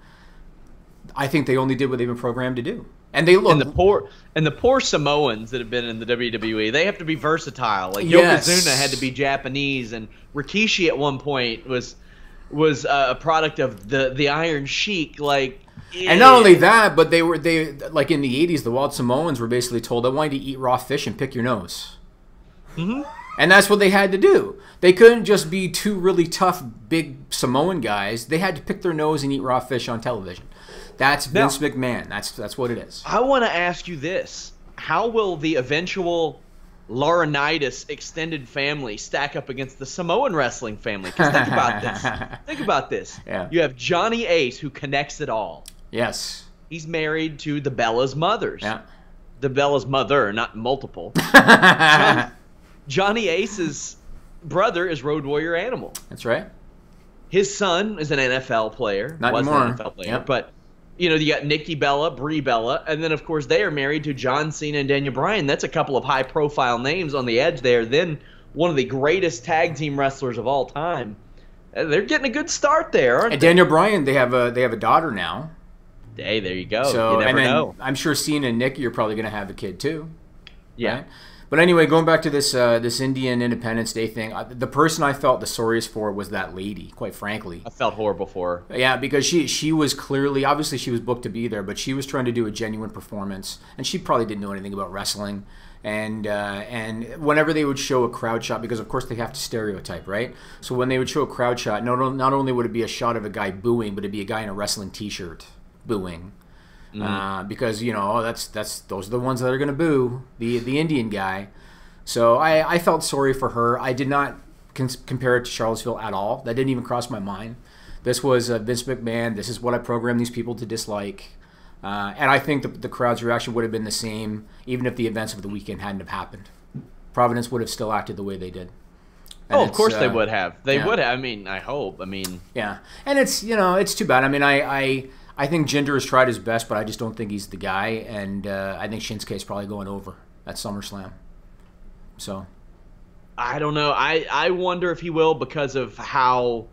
I think they only did what they've been programmed to do. And they look,
and the poor Samoans that have been in the WWE, they have to be versatile. Like Yokozuna had to be Japanese, and Rikishi at one point was a product of the Iron Sheik.
And not only that, but they like in the 80s, the Wild Samoans were basically told, "I want you to eat raw fish and pick your nose." And that's what they had to do. They couldn't just be two really tough, big Samoan guys. They had to pick their nose and eat raw fish on television. That's Vince McMahon. That's what it is.
I want to ask you this. How will the eventual Laurinaitis extended family stack up against the Samoan wrestling family? Because think about this. Think about this.
Yeah.
You have Johnny Ace, who connects it all.
Yes.
He's married to the Bella's mothers.
Yeah.
The Bella's mother, not multiple. Johnny Ace's brother is Road Warrior Animal.
That's right.
His son is an NFL player.
Not anymore.
An NFL player, but you got Nikki Bella, Brie Bella, and then of course they are married to John Cena and Daniel Bryan. That's a couple of high-profile names on the edge there. Then one of the greatest tag team wrestlers of all time. They're getting a good start there, aren't they?
And Daniel Bryan, they have a daughter now.
Hey, there you go.
So,
you never know.
I'm sure Cena and Nikki are probably going to have a kid too.
Yeah.
Right? But anyway, going back to this Indian Independence Day thing, the person I felt the sorriest for was that lady, quite frankly.
I felt horrible for her.
Yeah, because she was clearly, obviously she was booked to be there, but she was trying to do a genuine performance, and she probably didn't know anything about wrestling. And whenever they would show a crowd shot, because of course they have to stereotype, right? So when they would show a crowd shot, not only would it be a shot of a guy booing, but it'd be a guy in a wrestling T-shirt booing. Because those are the ones that are going to boo the Indian guy. So I felt sorry for her. I did not compare it to Charlottesville at all. That didn't even cross my mind. This was Vince McMahon. This is what I programmed these people to dislike. And I think the crowd's reaction would have been the same even if the events of the weekend hadn't have happened. Providence would have still acted the way they did. And
of course they would have. They would have. I mean, I hope.
Yeah. And it's too bad. I mean, I think Jinder has tried his best, but I just don't think he's the guy. And I think Shinsuke's probably going over at SummerSlam. So
I don't know. I wonder if he will because of how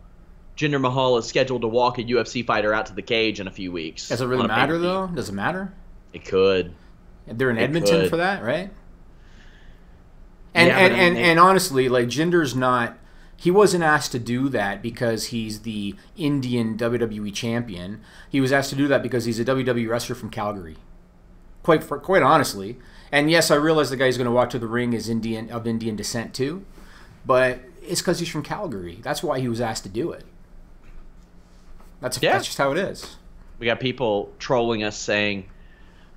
Jinder Mahal is scheduled to walk a UFC fighter out to the cage in a few weeks.
does it really matter though? Does it matter?
It could.
They're in Edmonton for that, right? And
Yeah,
and honestly, like Jinder's not. He wasn't asked to do that because he's the Indian WWE champion. He was asked to do that because he's a WWE wrestler from Calgary. Quite honestly. And yes, I realize the guy who's going to walk to the ring is of Indian descent too, but it's because he's from Calgary. That's why he was asked to do it. That's just how it is.
We got people trolling us saying,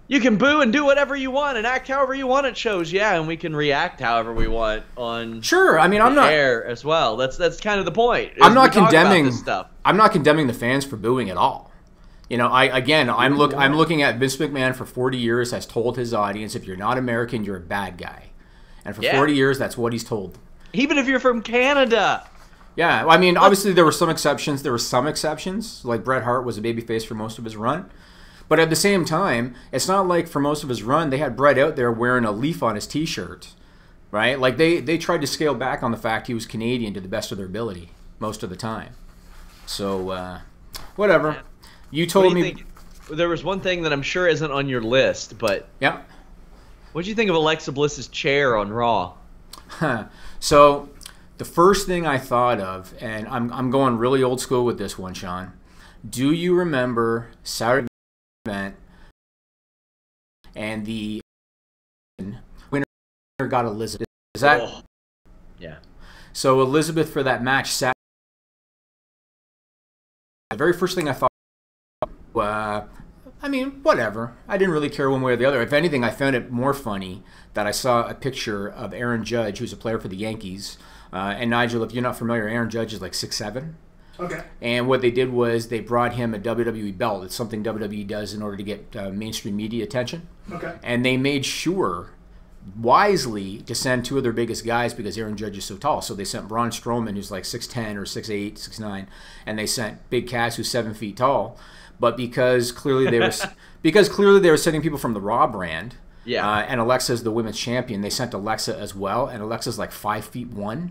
you can boo and do whatever you want and act however you want at shows. Yeah, and we can react however we want on
I'm not
air as well. That's kind of the point.
I'm not condemning
this stuff.
I'm not condemning the fans for booing at all. You know, I'm looking at Vince McMahon for 40 years has told his audience, if you're not American, you're a bad guy. And for 40 years, that's what he's told them.
Even if you're from Canada.
Yeah, I mean, obviously there were some exceptions. There were some exceptions, like Bret Hart was a babyface for most of his run. But at the same time, it's not like for most of his run, they had Bret out there wearing a leaf on his T-shirt, right? Like they tried to scale back on the fact he was Canadian to the best of their ability most of the time. So, whatever. You told me.
There was one thing that I'm sure isn't on your list, but
yeah.
What do you think of Alexa Bliss's chair on Raw?
So, the first thing I thought of, and I'm going really old school with this one, Sean. Do you remember Saturday event and the winner got Elizabeth? Is that?
Oh. Yeah.
So Elizabeth for that match sat. The very first thing I thought. I mean, whatever. I didn't really care one way or the other. If anything, I found it more funny that I saw a picture of Aaron Judge, who's a player for the Yankees. And Nigel, if you're not familiar, Aaron Judge is like 6'7".
Okay.
And what they did was they brought him a WWE belt. It's something WWE does in order to get mainstream media attention.
Okay.
And they made sure, wisely, to send two of their biggest guys because Aaron Judge is so tall. So they sent Braun Strowman, who's like 6'10", or 6'8", 6'9", and they sent Big Cass, who's 7 feet tall. But because clearly they were sending people from the Raw brand, and Alexa's the women's champion, they sent Alexa as well, and Alexa's like 5'1".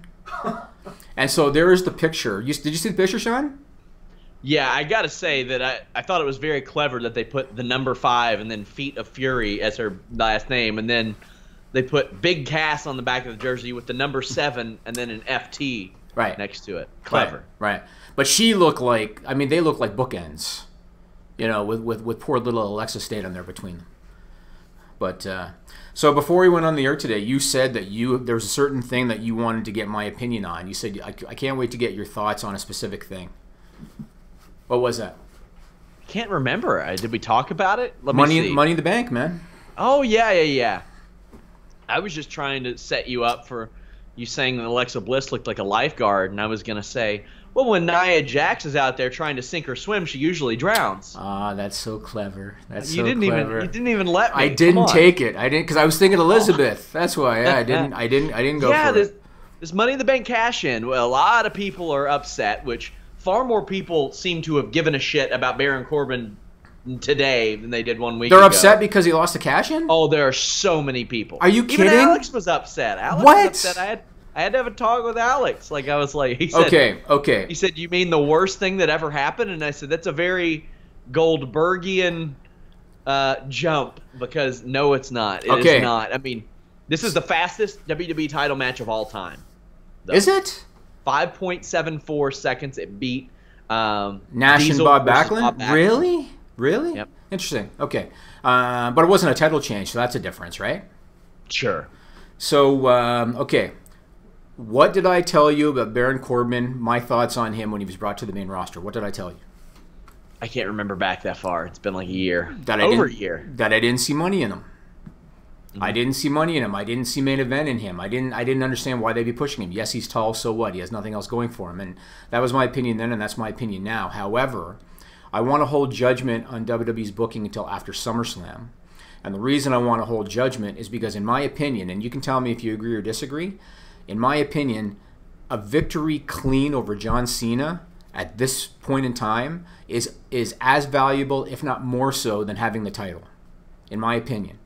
And so there is the picture. Did you see the picture, Sean?
Yeah, I gotta say that I thought it was very clever that they put the number 5 and then Feet of Fury as her last name, and then they put Big Cass on the back of the jersey with the number 7 and then an FT next to it. Clever.
Right. But she looked like, I mean, they look like bookends. You know, with poor little Alexa stayed on there between them. But so before we went on the air today, you said that there was a certain thing that you wanted to get my opinion on. You said, I can't wait to get your thoughts on a specific thing. What was that?
I can't remember. Did we talk about it?
Money in the Bank, man.
Oh, yeah. I was just trying to set you up for you saying that Alexa Bliss looked like a lifeguard, and I was going to say, well, when Nia Jax is out there trying to sink or swim, she usually drowns.
Ah, that's so clever.
You didn't even let me.
I didn't take it. I didn't because I was thinking Elizabeth. That's why. Yeah, I didn't go for it.
This Money in the Bank cash-in. Well, a lot of people are upset, which far more people seem to have given a shit about Baron Corbin today than they did 1 week ago.
They're upset because he lost the cash-in?
Oh, there are so many people.
Are you kidding?
Even Alex was upset. Alex was upset. I had to have a talk with Alex. Like, I was like, he said,
okay.
He said, you mean the worst thing that ever happened? And I said, that's a very Goldbergian jump, because no, it's not. It is not. I mean, this is the fastest WWE title match of all time.
Though. Is it?
5.74 seconds. It beat
Nash and Bob Backlund? Really?
Yep.
Interesting. Okay. But it wasn't a title change, so that's a difference, right?
Sure.
So, okay. What did I tell you about Baron Corbin, my thoughts on him when he was brought to the main roster? What did I tell you?
I can't remember back that far. It's been like a year.
Over a year. That I didn't see money in him. Mm-hmm. I didn't see money in him. I didn't see main event in him. I didn't understand why they'd be pushing him. Yes, he's tall, so what? He has nothing else going for him. And that was my opinion then, and that's my opinion now. However, I want to hold judgment on WWE's booking until after SummerSlam. And the reason I want to hold judgment is because, in my opinion, and you can tell me if you agree or disagree, in my opinion, a victory clean over John Cena at this point in time is as valuable, if not more so, than having the title, in my opinion.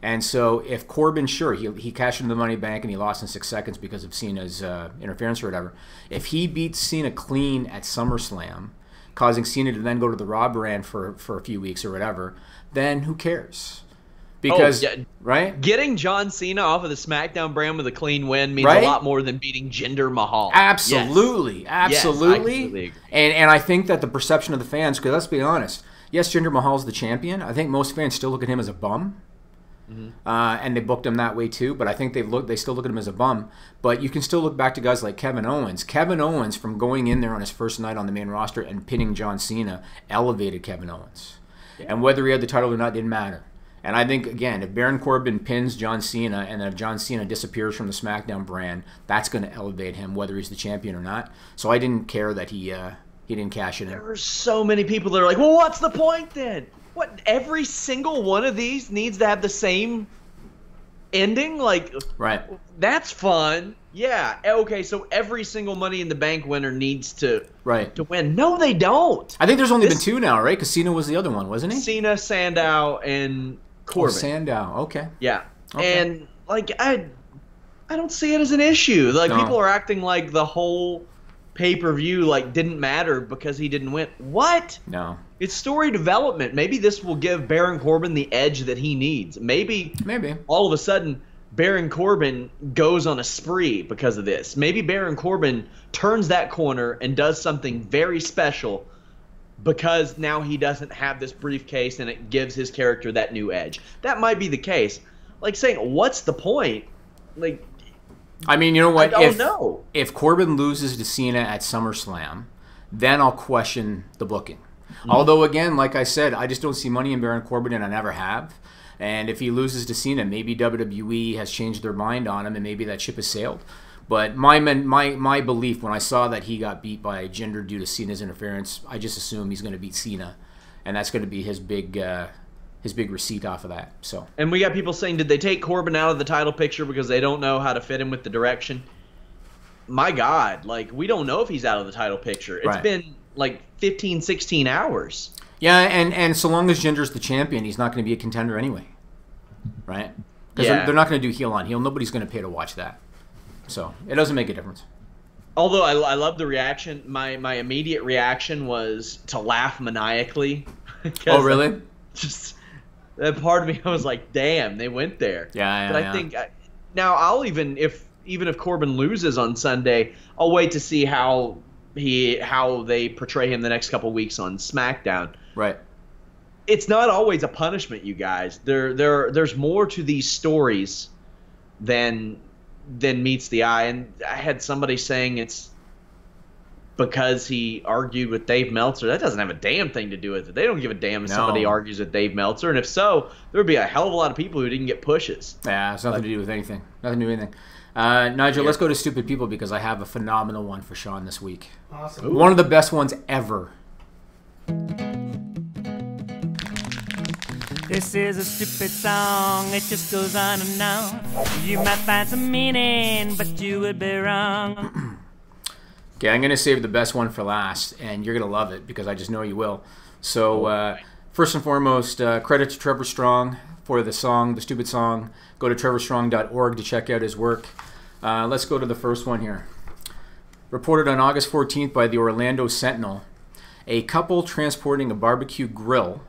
And so if Corbin, sure, he cashed in the Money Bank and he lost in 6 seconds because of Cena's interference or whatever. If he beats Cena clean at SummerSlam, causing Cena to then go to the Raw brand for a few weeks or whatever, then who cares? Because, right?
Getting John Cena off of the SmackDown brand with a clean win means
right?
a lot more than beating Jinder Mahal.
Absolutely.
Yes.
Absolutely.
Yes, I agree.
And I think that the perception of the fans, because let's be honest, yes, Jinder Mahal's the champion. I think most fans still look at him as a bum. And they booked him that way too, but I think they still look at him as a bum. But you can still look back to guys like Kevin Owens. Kevin Owens, from going in there on his first night on the main roster and pinning John Cena, elevated Kevin Owens. Yeah. And whether he had the title or not didn't matter. And I think, again, if Baron Corbin pins John Cena and then if John Cena disappears from the SmackDown brand, that's going to elevate him, whether he's the champion or not. So I didn't care that he didn't cash it in.
There were so many people that are like, well, what's the point then? What, every single one of these needs to have the same ending? Like,
right.
That's fun. Yeah. Okay, so every single Money in the Bank winner needs to win. No, they don't.
I think there's only been 2 now, right? Because Cena was the other one, wasn't he?
Cena, Sandow, and Corbin.
Oh, Sandow. Okay.
Yeah.
Okay.
And, like, I don't see it as an issue. Like, people are acting like the whole pay-per-view, like, didn't matter because he didn't win. What?
No.
It's story development. Maybe this will give Baron Corbin the edge that he needs. Maybe all of a sudden Baron Corbin goes on a spree because of this. Maybe Baron Corbin turns that corner and does something very special because now he doesn't have this briefcase and it gives his character that new edge. That might be the case. Like saying, what's the point? Like,
I mean, you know what?
I don't know.
If Corbin loses to Cena at SummerSlam, then I'll question the booking. Although, again, like I said, I just don't see money in Baron Corbin, and I never have. And if he loses to Cena, maybe WWE has changed their mind on him, and maybe that ship has sailed. But my belief, when I saw that he got beat by Jinder due to Cena's interference, I just assume he's going to beat Cena, and that's going to be his big receipt off of that. So. And
we got people saying, did they take Corbin out of the title picture because they don't know how to fit him with the direction? My God, like, we don't know if he's out of the title picture. It's been like 15, 16 hours.
Yeah, and so long as Jinder's the champion, he's not going to be a contender anyway, right? Because they're not going to do heel on heel. Nobody's going to pay to watch that. So it doesn't make a difference.
Although I love the reaction. My immediate reaction was to laugh maniacally.
Oh, really?
Just that part of me, I was like, damn, they went there.
Yeah,
But I think now I'll even if Corbin loses on Sunday, I'll wait to see how they portray him the next couple weeks on SmackDown.
Right.
It's not always a punishment, you guys. There's more to these stories than meets the eye. And I had somebody saying it's because he argued with Dave Meltzer. That doesn't have a damn thing to do with it. They don't give a damn if somebody argues with Dave Meltzer. And if so, there would be a hell of a lot of people who didn't get pushes.
Yeah, it's nothing to do with anything. Nothing to do with anything. Nigel, let's go to Stupid People because I have a phenomenal one for Sean this week.
Awesome.
One of the best ones ever.
This is a stupid song, it just goes on and on. You might find some meaning, but you would be wrong.
Okay, I'm going to save the best one for last, and you're going to love it because I just know you will. So, first and foremost, credit to Trevor Strong for the song, the stupid song. Go to trevorstrong.org to check out his work. Let's go to the first one here. Reported on August 14th by the Orlando Sentinel, a couple transporting a barbecue grill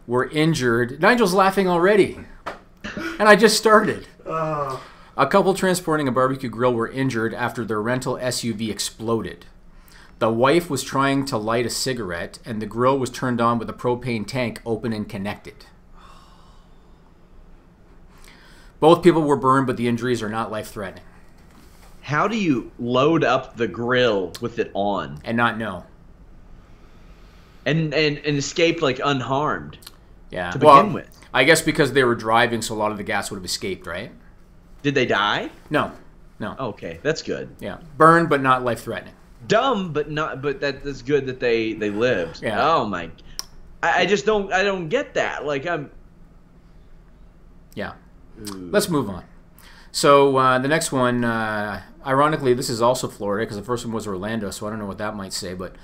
were injured. Nigel's laughing already, and I just started. A couple transporting a barbecue grill were injured after their rental SUV exploded. The wife was trying to light a cigarette, and the grill was turned on with a propane tank open and connected. Both people were burned, but the injuries are not life-threatening.
How do you load up the grill with it on?
And not know.
And escape, like, unharmed.
Yeah.
To begin with.
I guess because they were driving, so a lot of the gas would have escaped, right?
Did they die?
No.
Okay, that's good.
Yeah. Burned, but not life-threatening.
Dumb, but that's good that they lived.
Yeah.
Oh, my. I just don't get that. Like,
Yeah. Ooh. Let's move on. So the next one, ironically, this is also Florida because the first one was Orlando, so I don't know what that might say, but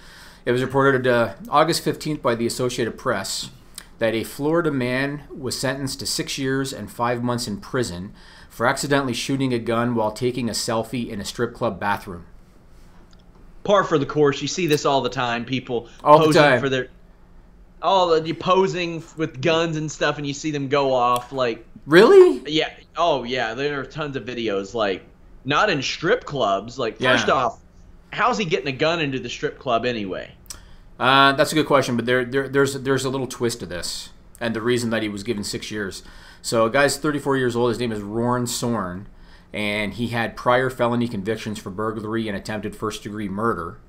it was reported August 15th by the Associated Press. that a Florida man was sentenced to 6 years and 5 months in prison for accidentally shooting a gun while taking a selfie in a strip club bathroom.
Par for the course. You see this all the time. People
All the
posing
time.
for their you posing with guns and stuff, and you see them go off like.
Really?
Yeah. Oh yeah. There are tons of videos like not in strip clubs. Like
Yeah.
first off, how's he getting a gun into the strip club anyway?
That's a good question, but there's a little twist to this, and the reason that he was given 6 years. So, a guy's 34 years old. His name is Roran Sorn, and he had prior felony convictions for burglary and attempted first-degree murder.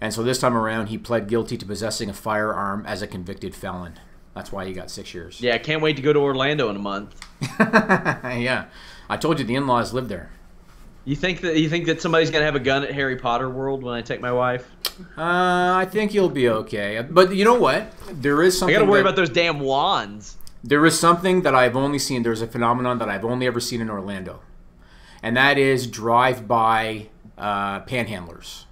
And so this time around, he pled guilty to possessing a firearm as a convicted felon. That's why he got 6 years.
Yeah, I can't wait to go to Orlando in a month.
Yeah, I told you the in-laws live there.
You think that somebody's gonna have a gun at Harry Potter World when I take my wife?
I think you'll be okay. But you know what? There is
I
something.
gotta worry about those damn wands.
There is something that I've only seen. There's a phenomenon that I've only ever seen in Orlando, and that is drive-by panhandlers.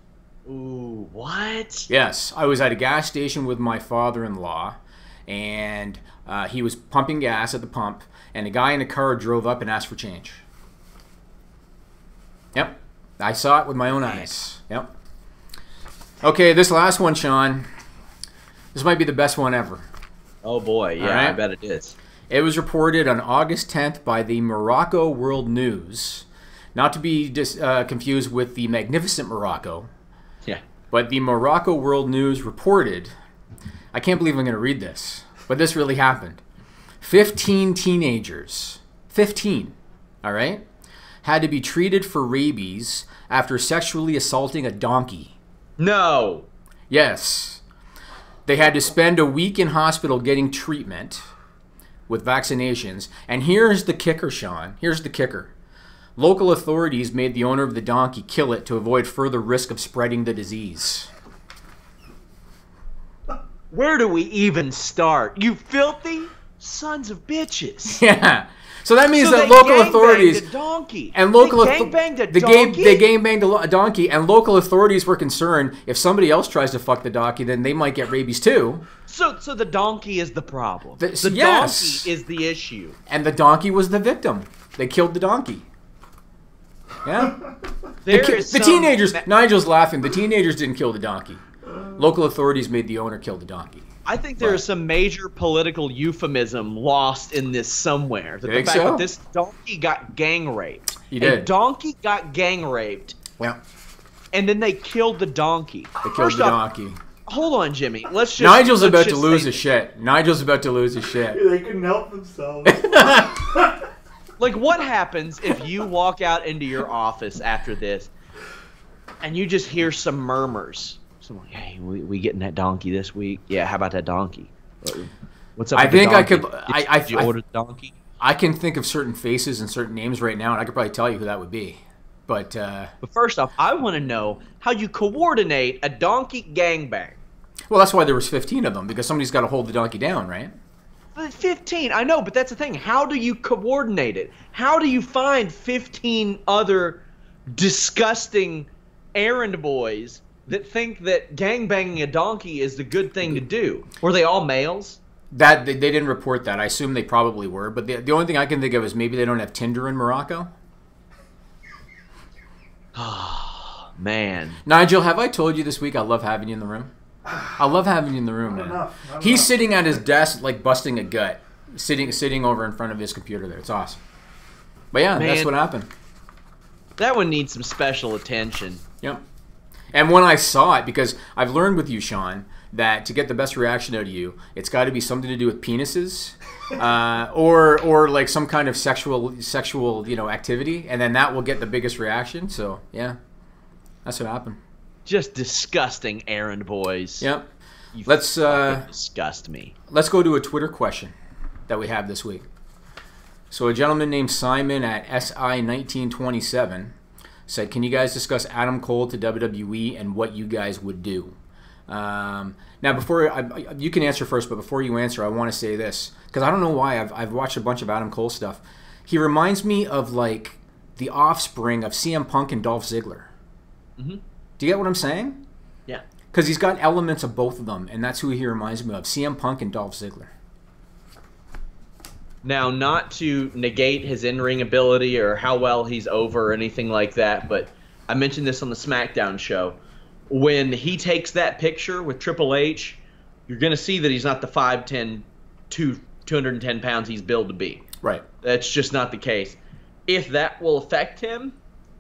Ooh, what?
Yes, I was at a gas station with my father-in-law, and he was pumping gas at the pump, and a guy in a car drove up and asked for change. Yep, I saw it with my own eyes. Yep. Okay, this last one, Sean. This might be the best one ever.
Oh boy, yeah,
right.
I bet it is.
It was reported on August 10th by the Morocco World News, not to be confused with the Magnificent Morocco,
Yeah.
but the Morocco World News reported, I can't believe I'm going to read this, but this really happened. 15 teenagers, 15, all right, had to be treated for rabies after sexually assaulting a donkey.
No.
Yes. They had to spend a week in hospital getting treatment with vaccinations. And here's the kicker, Sean. Here's the kicker. Local authorities made the owner of the donkey kill it to avoid further risk of spreading the disease.
Where do we even start? You filthy sons of bitches.
Yeah. So that means
So
that
they
local
gangbanged
authorities
a donkey.
and local
they gangbanged a
they
donkey.
they gangbanged a donkey, and local authorities were concerned if somebody else tries to fuck the donkey, then they might get rabies too.
So the donkey is the problem. The
yes.
donkey is the issue.
And the donkey was the victim. They killed the donkey. Yeah. The teenagers. Nigel's laughing. The teenagers didn't kill the donkey. Local authorities made the owner kill the donkey.
I think there is some major political euphemism lost in this somewhere. The
Think
fact
so?
that this donkey got gang raped.
He did.
A donkey got gang raped,
Yeah.
and then they killed the donkey.
They killed
First
the
off,
donkey.
hold on, Jimmy. Let's just.
Nigel's
let's
about
just
to lose
say-
his shit. Nigel's about to lose his shit.
They couldn't help themselves.
Like, what happens if you walk out into your office after this, and you just hear some murmurs? Someone, hey, we getting that donkey this week? Yeah, how about that donkey? What's up?
I
with the
think I
donkey?
could.
Did you order the donkey?
I can think of certain faces and certain names right now, and I could probably tell you who that would be. But
But first off, I want to know how you coordinate a donkey gangbang.
well, that's why there was 15 of them, because somebody's got to hold the donkey down, right?
15, I know, but that's the thing. How do you coordinate it? How do you find 15 other disgusting errand boys that think that gangbanging a donkey is the good thing to do? Were they all males?
That they didn't report that. I assume they probably were, but the only thing I can think of is maybe they don't have Tinder in Morocco.
Man.
Nigel, have I told you this week I love having you in the room? I love having you in the room, man.
Not
He's
enough.
sitting at his desk, like busting a gut, sitting over in front of his computer there. It's awesome. But yeah, that's
Man.
what happened.
That one needs some special attention.
Yep. And when I saw it, because I've learned with you, Sean, that to get the best reaction out of you, it's got to be something to do with penises, or like some kind of sexual activity, and then that will get the biggest reaction. So yeah, that's what happened.
Just disgusting errand boys.
Yep.
You
Let's
fucking disgust me.
let's go to a Twitter question that we have this week. So a gentleman named Simon at SI1927 said, "Can you guys discuss Adam Cole to WWE and what you guys would do?" Now, you can answer first, but before you answer, I want to say this, because I don't know why I've watched a bunch of Adam Cole stuff. He reminds me of like the offspring of CM Punk and Dolph Ziggler.
Mm-hmm.
Do you get what I'm saying?
Yeah.
Because he's got elements of both of them, and that's who he reminds me of, CM Punk and Dolph Ziggler.
Now, not to negate his in-ring ability or how well he's over or anything like that, but I mentioned this on the SmackDown show. When he takes that picture with Triple H, you're going to see that he's not the 5'10", 210 pounds he's billed to be.
Right.
That's just not the case. If that will affect him,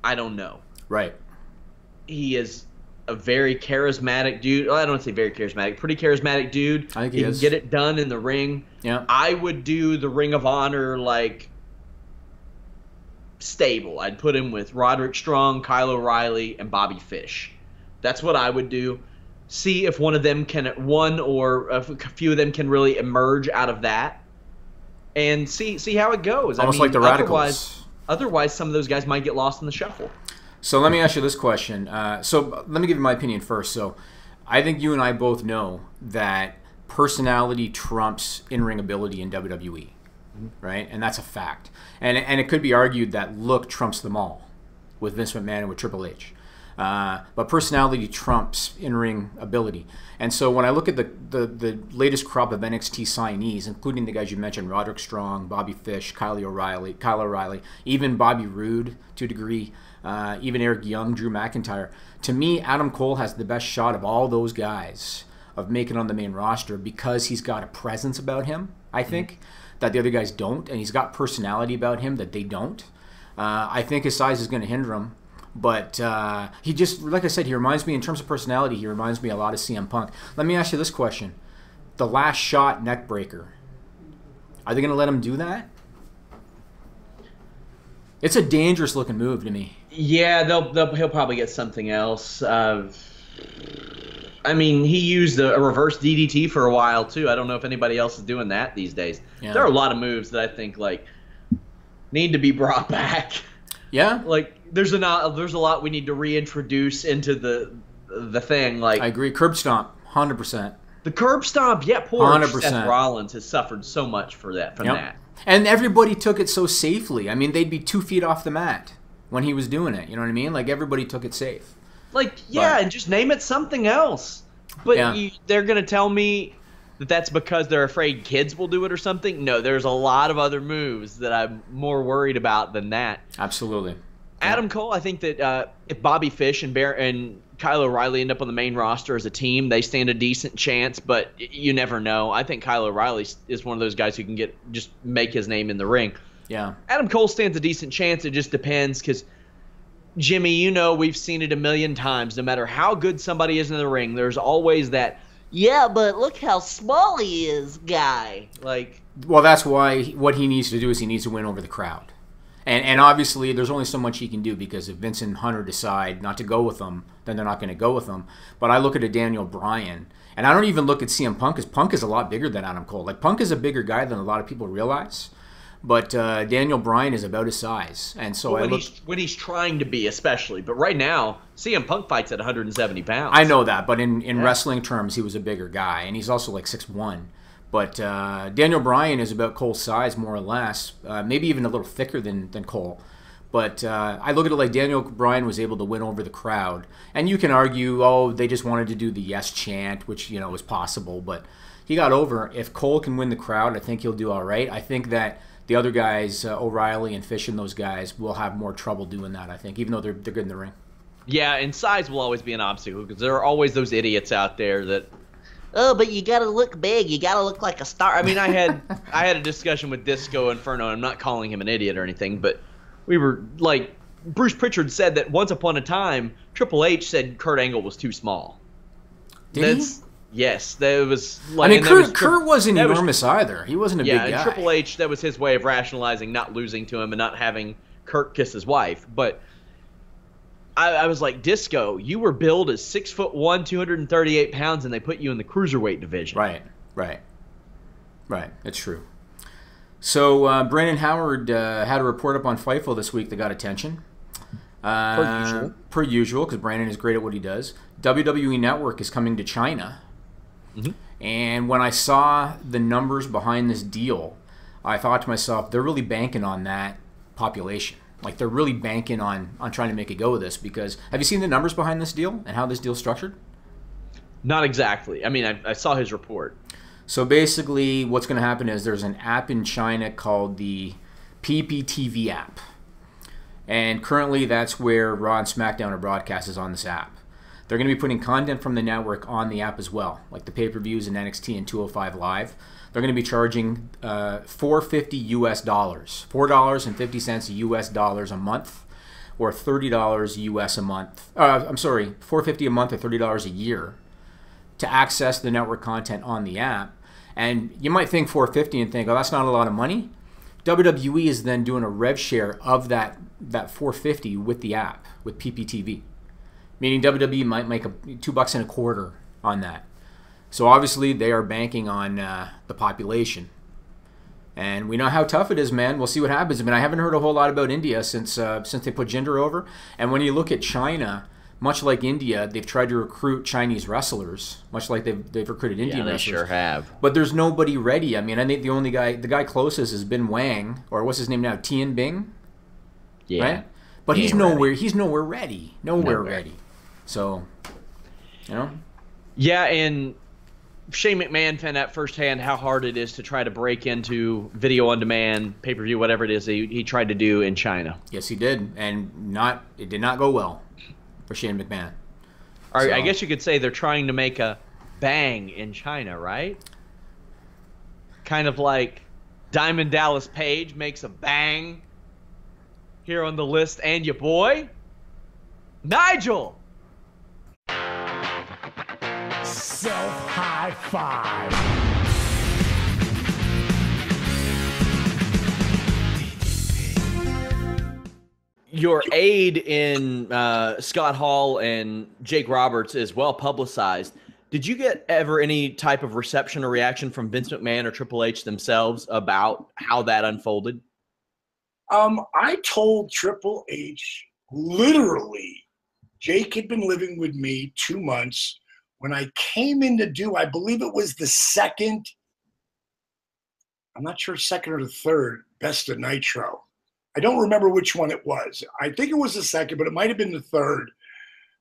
I don't know.
Right.
He is a very charismatic dude. Well, I don't want to say very charismatic. Pretty charismatic dude.
I think
he can get it done in the ring.
Yeah.
I would do the Ring of Honor like stable. I'd put him with Roderick Strong, Kyle O'Reilly, and Bobby Fish. That's what I would do. See if one or a few of them can really emerge out of that, and see how it goes.
Almost like the Radicals.
Otherwise, some of those guys might get lost in the shuffle.
So let me ask you this question. So let me give you my opinion first. So I think you and I both know that personality trumps in-ring ability in WWE, right? And that's a fact. And it could be argued that look trumps them all with Vince McMahon and with Triple H. But personality trumps in-ring ability. And so when I look at the latest crop of NXT signees, including the guys you mentioned, Roderick Strong, Bobby Fish, Kyle O'Reilly, even Bobby Roode to a degree, even Eric Young, Drew McIntyre, to me, Adam Cole has the best shot of all those guys of making on the main roster because he's got a presence about him, I think, that the other guys don't, and he's got personality about him that they don't. I think his size is going to hinder him. But he just, like I said, he reminds me, in terms of personality, he reminds me a lot of CM Punk. Let me ask you this question. The last shot neck breaker. Are they going to let him do that? It's a dangerous looking move to me.
Yeah, he'll probably get something else. I mean, he used a reverse DDT for a while, too. I don't know if anybody else is doing that these days. Yeah. There are a lot of moves that I think, like, need to be brought back.
Yeah?
Like, there's a lot we need to reintroduce into the thing. Like,
I agree. Curb stomp, 100%.
The curb stomp, yeah, poor
100%.
Seth Rollins has suffered so much from that.
And everybody took it so safely. I mean, they'd be 2 feet off the mat when he was doing it. You know what I mean? Like, everybody took it safe.
Like, yeah, and just name it something else. But they're going to tell me that that's because they're afraid kids will do it or something? No, there's a lot of other moves that I'm more worried about than that.
Absolutely.
Adam Cole, I think that if Bobby Fish and Kyle O'Reilly end up on the main roster as a team, they stand a decent chance, but you never know. I think Kyle O'Reilly is one of those guys who can just make his name in the ring.
Yeah.
Adam Cole stands a decent chance. It just depends because, Jimmy, you know we've seen it a million times. No matter how good somebody is in the ring, there's always that, yeah, but look how small he is guy. Like,
well, that's why what he needs to do is he needs to win over the crowd. And obviously, there's only so much he can do because if Vince and Hunter decide not to go with him, then they're not going to go with him. But I look at a Daniel Bryan, and I don't even look at CM Punk, because Punk is a lot bigger than Adam Cole. Like, Punk is a bigger guy than a lot of people realize. But Daniel Bryan is about his size. And so
when he's trying to be, especially. But right now, CM Punk fights at 170 pounds.
I know that, but in wrestling terms, he was a bigger guy. And he's also like 6'1". But Daniel Bryan is about Cole's size, more or less, maybe even a little thicker than Cole. But I look at it like Daniel Bryan was able to win over the crowd. And you can argue, oh, they just wanted to do the yes chant, which, you know, is possible. But he got over. If Cole can win the crowd, I think he'll do all right. I think that the other guys, O'Reilly and Fish and those guys, will have more trouble doing that, I think, even though they're good in the ring.
Yeah, and size will always be an obstacle because there are always those idiots out there that, oh, but you got to look big. You got to look like a star. I mean, I had a discussion with Disco Inferno, and I'm not calling him an idiot or anything, but we were like, Bruce Pritchard said that once upon a time, Triple H said Kurt Angle was too small.
Did he?
Yes, that was like.
I mean, Kurt wasn't enormous either. He wasn't a big guy.
Yeah, Triple H, that was his way of rationalizing not losing to him and not having Kurt kiss his wife. But I was like, Disco, you were billed as 6'1", 238 pounds, and they put you in the cruiserweight division.
Right. It's true. So Brandon Howard had a report up on Fightful this week that got attention. Per usual, because Brandon is great at what he does. WWE Network is coming to China. Mm-hmm. And when I saw the numbers behind this deal, I thought to myself, they're really banking on that population. Like, they're really banking on trying to make a go of this, because have you seen the numbers behind this deal and how this deal's structured?
Not exactly. I mean, I saw his report.
So basically, what's going to happen is there's an app in China called the PPTV app. And currently, that's where Raw and SmackDown are broadcast, is on this app. They're going to be putting content from the network on the app as well, like the pay-per-views and NXT and 205 Live. They're going to be charging $4.50 US dollars, $4.50 US dollars a month, or $30 US a month. I'm sorry, $4.50 a month or $30 a year to access the network content on the app. And you might think $4.50 and think, oh, that's not a lot of money. WWE is then doing a rev share of that $4.50 with the app, with PPTV. Meaning WWE might make $2.25 on that. So obviously they are banking on the population. And we know how tough it is, man. We'll see what happens. I mean, I haven't heard a whole lot about India since they put Jinder over. And when you look at China, much like India, they've tried to recruit Chinese wrestlers, much like they've recruited Indian wrestlers.
Yeah, they sure have.
But there's nobody ready. I mean, I think the guy closest has been Wang, or what's his name now, Tian Bing?
Yeah.
Right? But he's nowhere ready. Nowhere ready. So, you know?
Yeah, and Shane McMahon found out firsthand how hard it is to try to break into video on demand, pay-per-view, whatever it is he tried to do in China.
Yes, he did. And it did not go well for Shane McMahon.
So, I guess you could say they're trying to make a bang in China, right? Kind of like Diamond Dallas Page makes a bang here on the list, and your boy, Nigel.
Self-high five.
Your aid in Scott Hall and Jake Roberts is well publicized. Did you get ever any type of reception or reaction from Vince McMahon or Triple H themselves about how that unfolded?
I told Triple H, literally, Jake had been living with me 2 months. When I came in to do, I believe it was the second, I'm not sure, second or the third Best of Nitro. I don't remember which one it was. I think it was the second, but it might have been the third.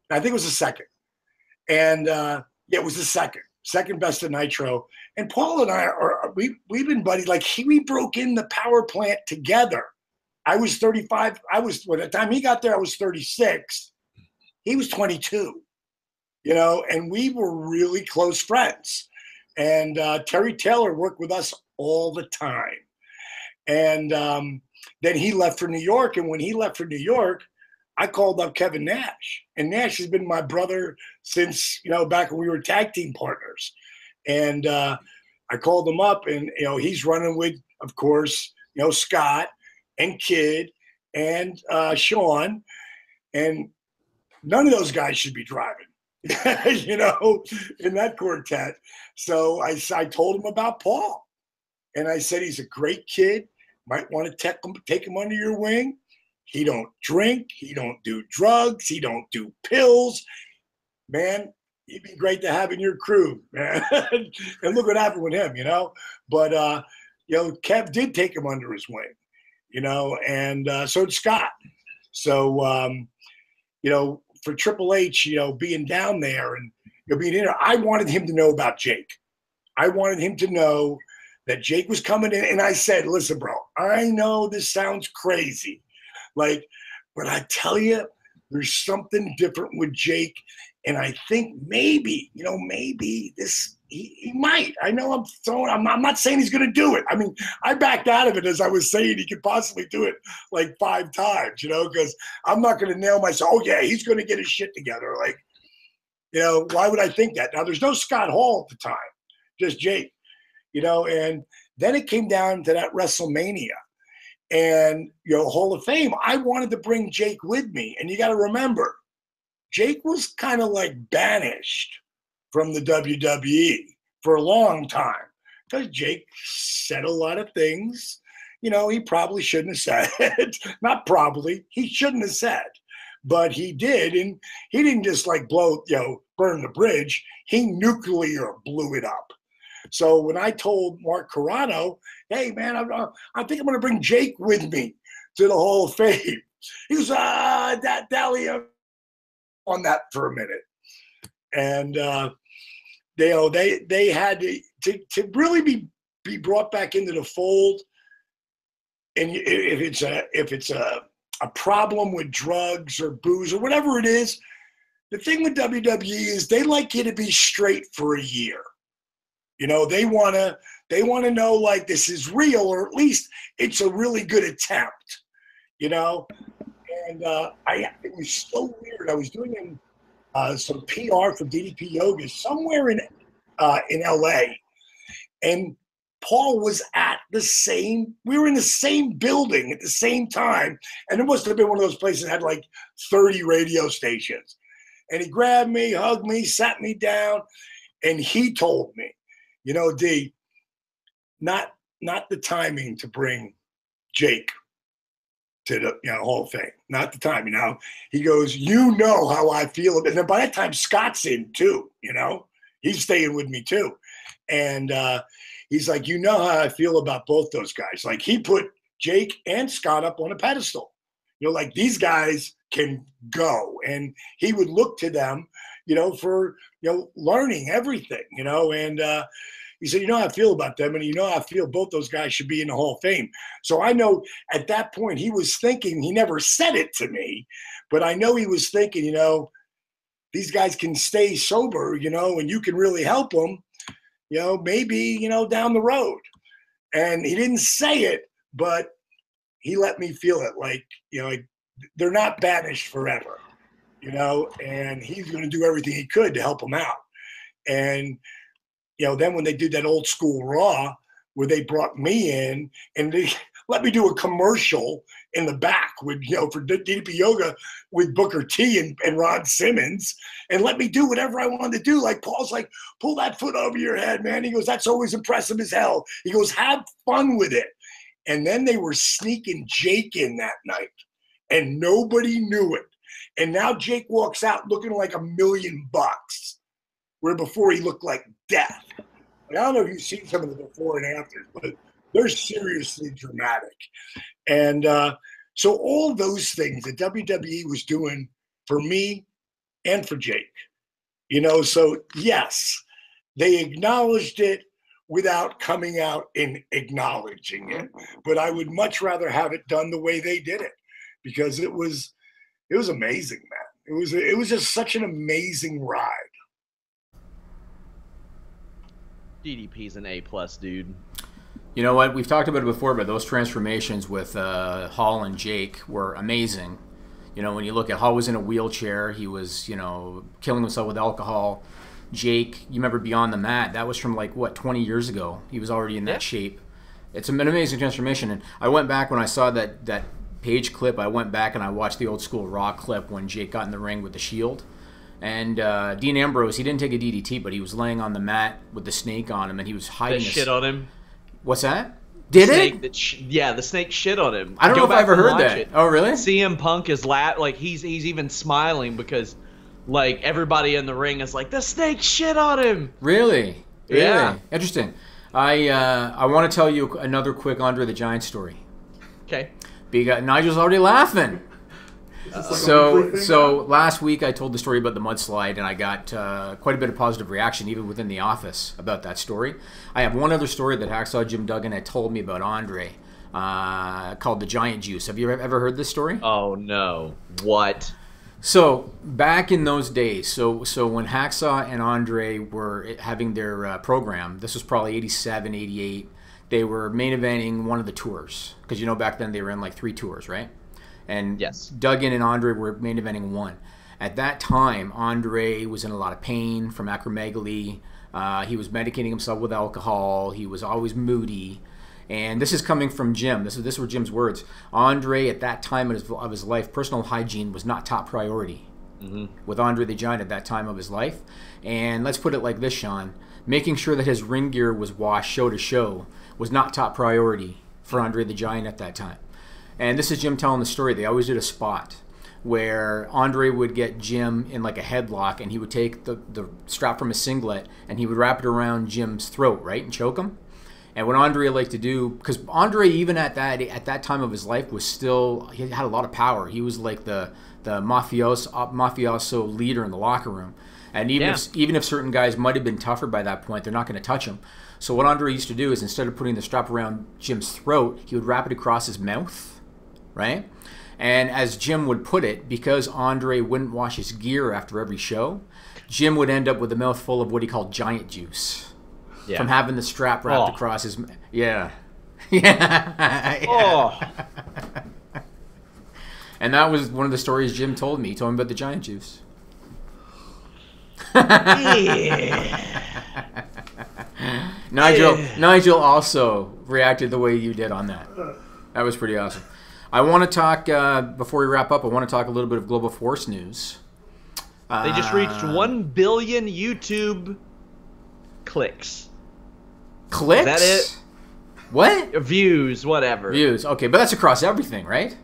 I think it was the second. And yeah, it was the second Best of Nitro. And Paul and I we've been buddies. Like we broke in the power plant together. I was 35. By the time he got there, I was 36. He was 22. You know, and we were really close friends. And Terry Taylor worked with us all the time. And then he left for New York. And when he left for New York, I called up Kevin Nash. And Nash has been my brother since, you know, back when we were tag team partners. And I called him up, and, you know, he's running with, of course, you know, Scott and Kid and Sean. And none of those guys should be driving. You know, in that quartet. So I told him about Paul, and I said, he's a great kid. Might want to take him under your wing. He don't drink. He don't do drugs. He don't do pills. Man, he'd be great to have in your crew, man. And look what happened with him, you know. But, you know, Kev did take him under his wing, you know, and so did Scott. So, you know, for Triple H, you know, being down there and, you know, being in there, I wanted him to know about Jake. I wanted him to know that Jake was coming in. And I said, listen, bro, I know this sounds crazy. Like, but I tell you, there's something different with Jake. And I think maybe, you know, maybe he might. I know I'm not saying he's going to do it. I mean, I backed out of it as I was saying he could possibly do it like 5 times, you know, because I'm not going to nail myself. Oh, yeah, he's going to get his shit together. Like, you know, why would I think that? Now, there's no Scott Hall at the time, just Jake, you know, and then it came down to that WrestleMania and, you know, Hall of Fame. I wanted to bring Jake with me. And you got to remember, Jake was kind of like banished from the WWE for a long time because Jake said a lot of things, you know, he probably shouldn't have said. Not probably, he shouldn't have said, but he did. And he didn't just like burn the bridge. He nuclear blew it up. So when I told Mark Carrano, hey, man, I think I'm going to bring Jake with me to the Hall of Fame. He was, Dahlia on that for a minute. And they had to really be brought back into the fold. And if it's a problem with drugs or booze or whatever it is, the thing with WWE is they like you to be straight for a year. You know, they want to know like this is real, or at least it's a really good attempt, you know? And it was so weird. I was doing some PR for DDP Yoga somewhere in LA, and Paul was we were in the same building at the same time, and it must have been one of those places that had like 30 radio stations. And he grabbed me, hugged me, sat me down, and he told me, you know, D, not the timing to bring Jake to the Hall of Fame. Not the time, you know. He goes, you know how I feel. And then by that time, Scott's in too, you know. He's staying with me too. And he's like, you know how I feel about both those guys. Like, he put Jake and Scott up on a pedestal. You know, like, these guys can go. And he would look to them, you know, for, you know, learning everything, you know. And he said, you know how I feel about them, and you know how I feel both those guys should be in the Hall of Fame. So I know at that point he was thinking, he never said it to me, but I know he was thinking, you know, these guys can stay sober, you know, and you can really help them, you know, maybe, you know, down the road. And he didn't say it, but he let me feel it, like, you know, like, they're not banished forever, you know, and he's going to do everything he could to help them out. And, you know, then when they did that old school Raw where they brought me in and they let me do a commercial in the back with, you know, for DDP Yoga with Booker T and Ron Simmons, and let me do whatever I wanted to do. Like, Paul's like, pull that foot over your head, man. He goes, that's always impressive as hell. He goes, have fun with it. And then they were sneaking Jake in that night, and nobody knew it. And now Jake walks out looking like $1 million, where before he looked like death. Like, I don't know if you've seen some of the before and afters, but they're seriously dramatic. And so all those things that WWE was doing for me and for Jake, you know, so yes, they acknowledged it without coming out and acknowledging it. But I would much rather have it done the way they did it, because it was amazing, man. It was just such an amazing ride.
DDP's an A+, dude.
You know what? We've talked about it before, but those transformations with Hall and Jake were amazing. You know, when you look at Hall was in a wheelchair, he was, you know, killing himself with alcohol. Jake, you remember Beyond the Mat? That was from like, what, 20 years ago. He was already in that shape. It's an amazing transformation. And I went back when I saw that Page clip, I went back and I watched the old school Raw clip when Jake got in the ring with the Shield. And Dean Ambrose, he didn't take a DDT, but he was laying on the mat with the snake on him, and he was hiding his...
shit on him.
What's that? Did
it? Yeah, the snake shit on him.
I don't know if I ever heard that.
It.
Oh, really?
CM Punk is like he's even smiling because like everybody in the ring is like, the snake shit on him.
Really?
Yeah.
Interesting. I want to tell you another quick Andre the Giant story.
Okay.
Because Nigel's already laughing. So last week I told the story about the mudslide, and I got quite a bit of positive reaction even within the office about that story. I have one other story that Hacksaw Jim Duggan had told me about Andre called the Giant Juice. Have you ever heard this story?
Oh, no. What?
So back in those days, so when Hacksaw and Andre were having their program, this was probably 87, 88, they were main eventing one of the tours. Because, you know, back then they were in like 3 tours, right? And
yes,
Duggan and Andre were main eventing one. At that time, Andre was in a lot of pain from acromegaly. He was medicating himself with alcohol. He was always moody. And this is coming from Jim. This were Jim's words. Andre, at that time of his life, personal hygiene was not top priority with Andre the Giant at that time of his life. And let's put it like this, Sean. Making sure that his ring gear was washed show to show was not top priority for Andre the Giant at that time. And this is Jim telling the story. They always did a spot where Andre would get Jim in like a headlock, and he would take the strap from his singlet and he would wrap it around Jim's throat, right, and choke him. And what Andre liked to do, because Andre even at that time of his life was still, he had a lot of power. He was like the mafioso leader in the locker room. And even if certain guys might have been tougher by that point, they're not going to touch him. So what Andre used to do is instead of putting the strap around Jim's throat, he would wrap it across his mouth, right? And as Jim would put it, because Andre wouldn't wash his gear after every show, Jim would end up with a mouthful of what he called giant juice from having the strap wrapped across his mouth. Yeah. Yeah.
Oh.
And that was one of the stories Jim told me. He told me about the giant juice. Nigel also reacted the way you did on that. That was pretty awesome. I want to talk, before we wrap up, I want to talk a little bit of Global Force news.
They just reached 1 billion YouTube clicks.
Clicks?
Is that it?
What?
Views, whatever.
Views, okay, but that's across everything, right?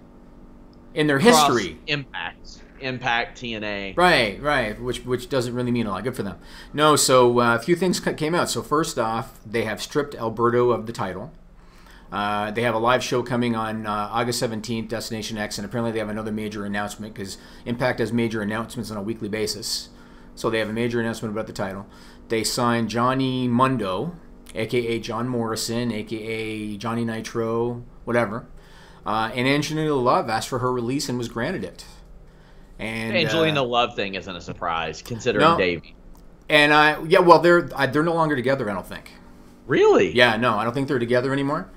In their history.
Impact, TNA.
Right, which doesn't really mean a lot. Good for them. No, so a few things came out. So first off, they have stripped Alberto of the title. They have a live show coming on August 17th, Destination X, and apparently they have another major announcement because Impact has major announcements on a weekly basis. So they have a major announcement about the title. They signed Johnny Mundo, a.k.a. John Morrison, a.k.a. Johnny Nitro, whatever. And Angelina Love asked for her release and was granted it. And
Angelina Love thing isn't a surprise, considering Davey.
And they're no longer together, I don't think.
Really?
Yeah, no, I don't think they're together anymore.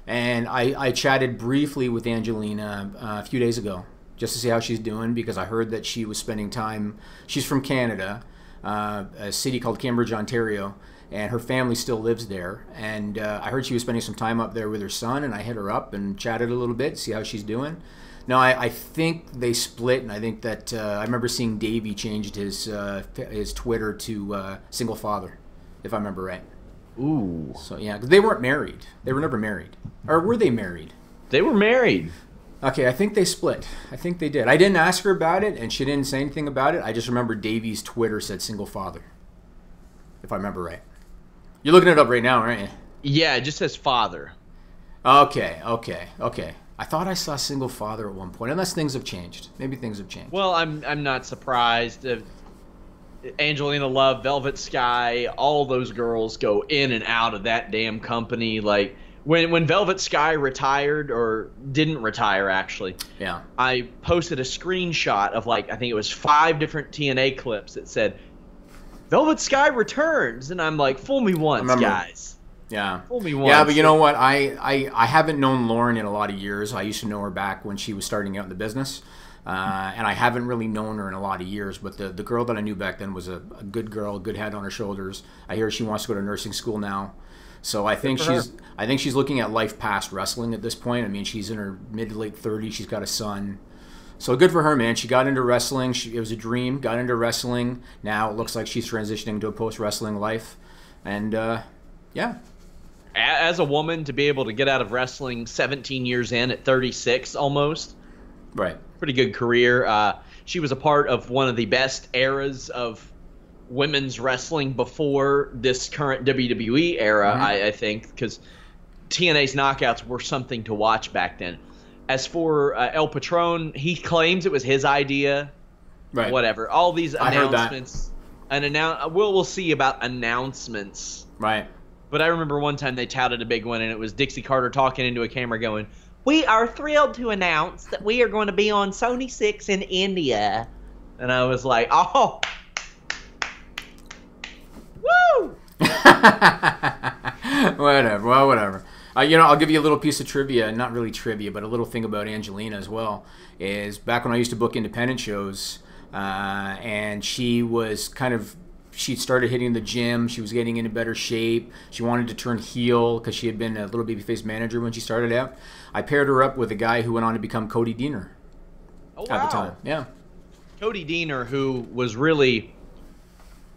And I chatted briefly with Angelina a few days ago just to see how she's doing because I heard that she was spending time. She's from Canada, a city called Cambridge, Ontario, and her family still lives there. And I heard she was spending some time up there with her son, and I hit her up and chatted a little bit, see how she's doing. No, I think they split, and I think that I remember seeing Davey changed his Twitter to single father, if I remember right.
Ooh.
So yeah, because they weren't married. They were never married. Or were they married?
They were married.
Okay, I think they split. I think they did. I didn't ask her about it, and she didn't say anything about it. I just remember Davey's Twitter said single father, if I remember right. You're looking it up right now, aren't you?
Yeah, it just says father.
Okay. I thought I saw single father at one point, unless things have changed. Maybe things have changed.
Well, I'm not surprised. Angelina Love, Velvet Sky, all those girls go in and out of that damn company. Like when Velvet Sky retired, or didn't retire actually.
Yeah.
I posted a screenshot of I think it was 5 different TNA clips that said Velvet Sky returns, and I'm like, fool me once, guys.
Yeah.
Fool me once.
Yeah, but you know what? I haven't known Lauren in a lot of years. I used to know her back when she was starting out in the business. And I haven't really known her in a lot of years, but the girl that I knew back then was a good girl, good head on her shoulders. I hear she wants to go to nursing school now, so I think she's looking at life past wrestling at this point. I mean, she's in her mid to late 30s. She's got a son, so good for her, man. She got into wrestling. It was a dream. Got into wrestling. Now it looks like she's transitioning to a post wrestling life, and yeah.
As a woman, to be able to get out of wrestling 17 years in at 36 almost.
Right.
Pretty good career. She was a part of one of the best eras of women's wrestling before this current WWE era, I think, because TNA's knockouts were something to watch back then. As for El Patron, he claims it was his idea.
Right.
Whatever. All these announcements. We'll see about announcements.
Right.
But I remember one time they touted a big one, and it was Dixie Carter talking into a camera going, "We are thrilled to announce that we are going to be on Sony 6 in India." And I was like, oh. Woo!
Whatever. Well, whatever. I'll give you a little piece of trivia, not really trivia, but a little thing about Angelina as well, is back when I used to book independent shows, and she started hitting the gym. She was getting into better shape. She wanted to turn heel because she had been a little babyface manager when she started out. I paired her up with a guy who went on to become Cody Deaner at the time. Yeah.
Cody Deaner, who was really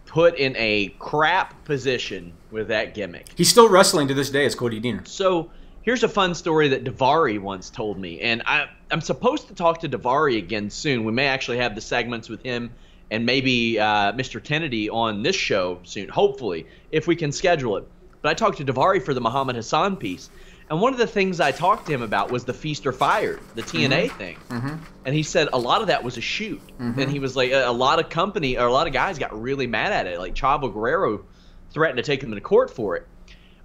put in a crap position with that gimmick.
He's still wrestling to this day as Cody Deaner.
So here's a fun story that Daivari once told me. And I'm supposed to talk to Daivari again soon. We may actually have the segments with him and maybe Mr. Kennedy on this show soon, hopefully, if we can schedule it. But I talked to Daivari for the Muhammad Hassan piece, And one of the things I talked to him about was the Feast or Fired, the TNA thing. And he said a lot of that was a shoot. And he was like, a lot of guys got really mad at it. Like Chavo Guerrero threatened to take him to court for it.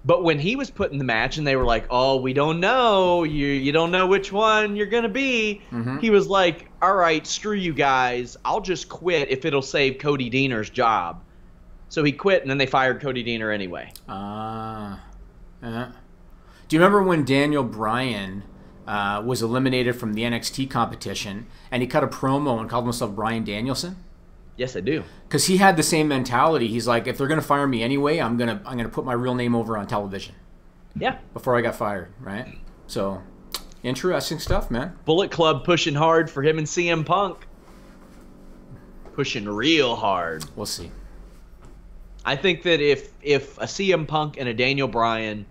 But when he was put in the match and they were like, oh, we don't know, you don't know which one you're going to be, he was like, all right, screw you guys. I'll just quit if it'll save Cody Deaner's job. So he quit, and then they fired Cody Deaner anyway.
Do you remember when Daniel Bryan was eliminated from the NXT competition, and he cut a promo and called himself Bryan Danielson?
Yes, I do.
Because he had the same mentality. He's like, if they're gonna fire me anyway, I'm gonna put my real name over on television.
Yeah.
Before I got fired, right? So, interesting stuff, man.
Bullet Club pushing hard for him and CM Punk. Pushing real hard.
We'll see.
I think that if a CM Punk and a Daniel Bryan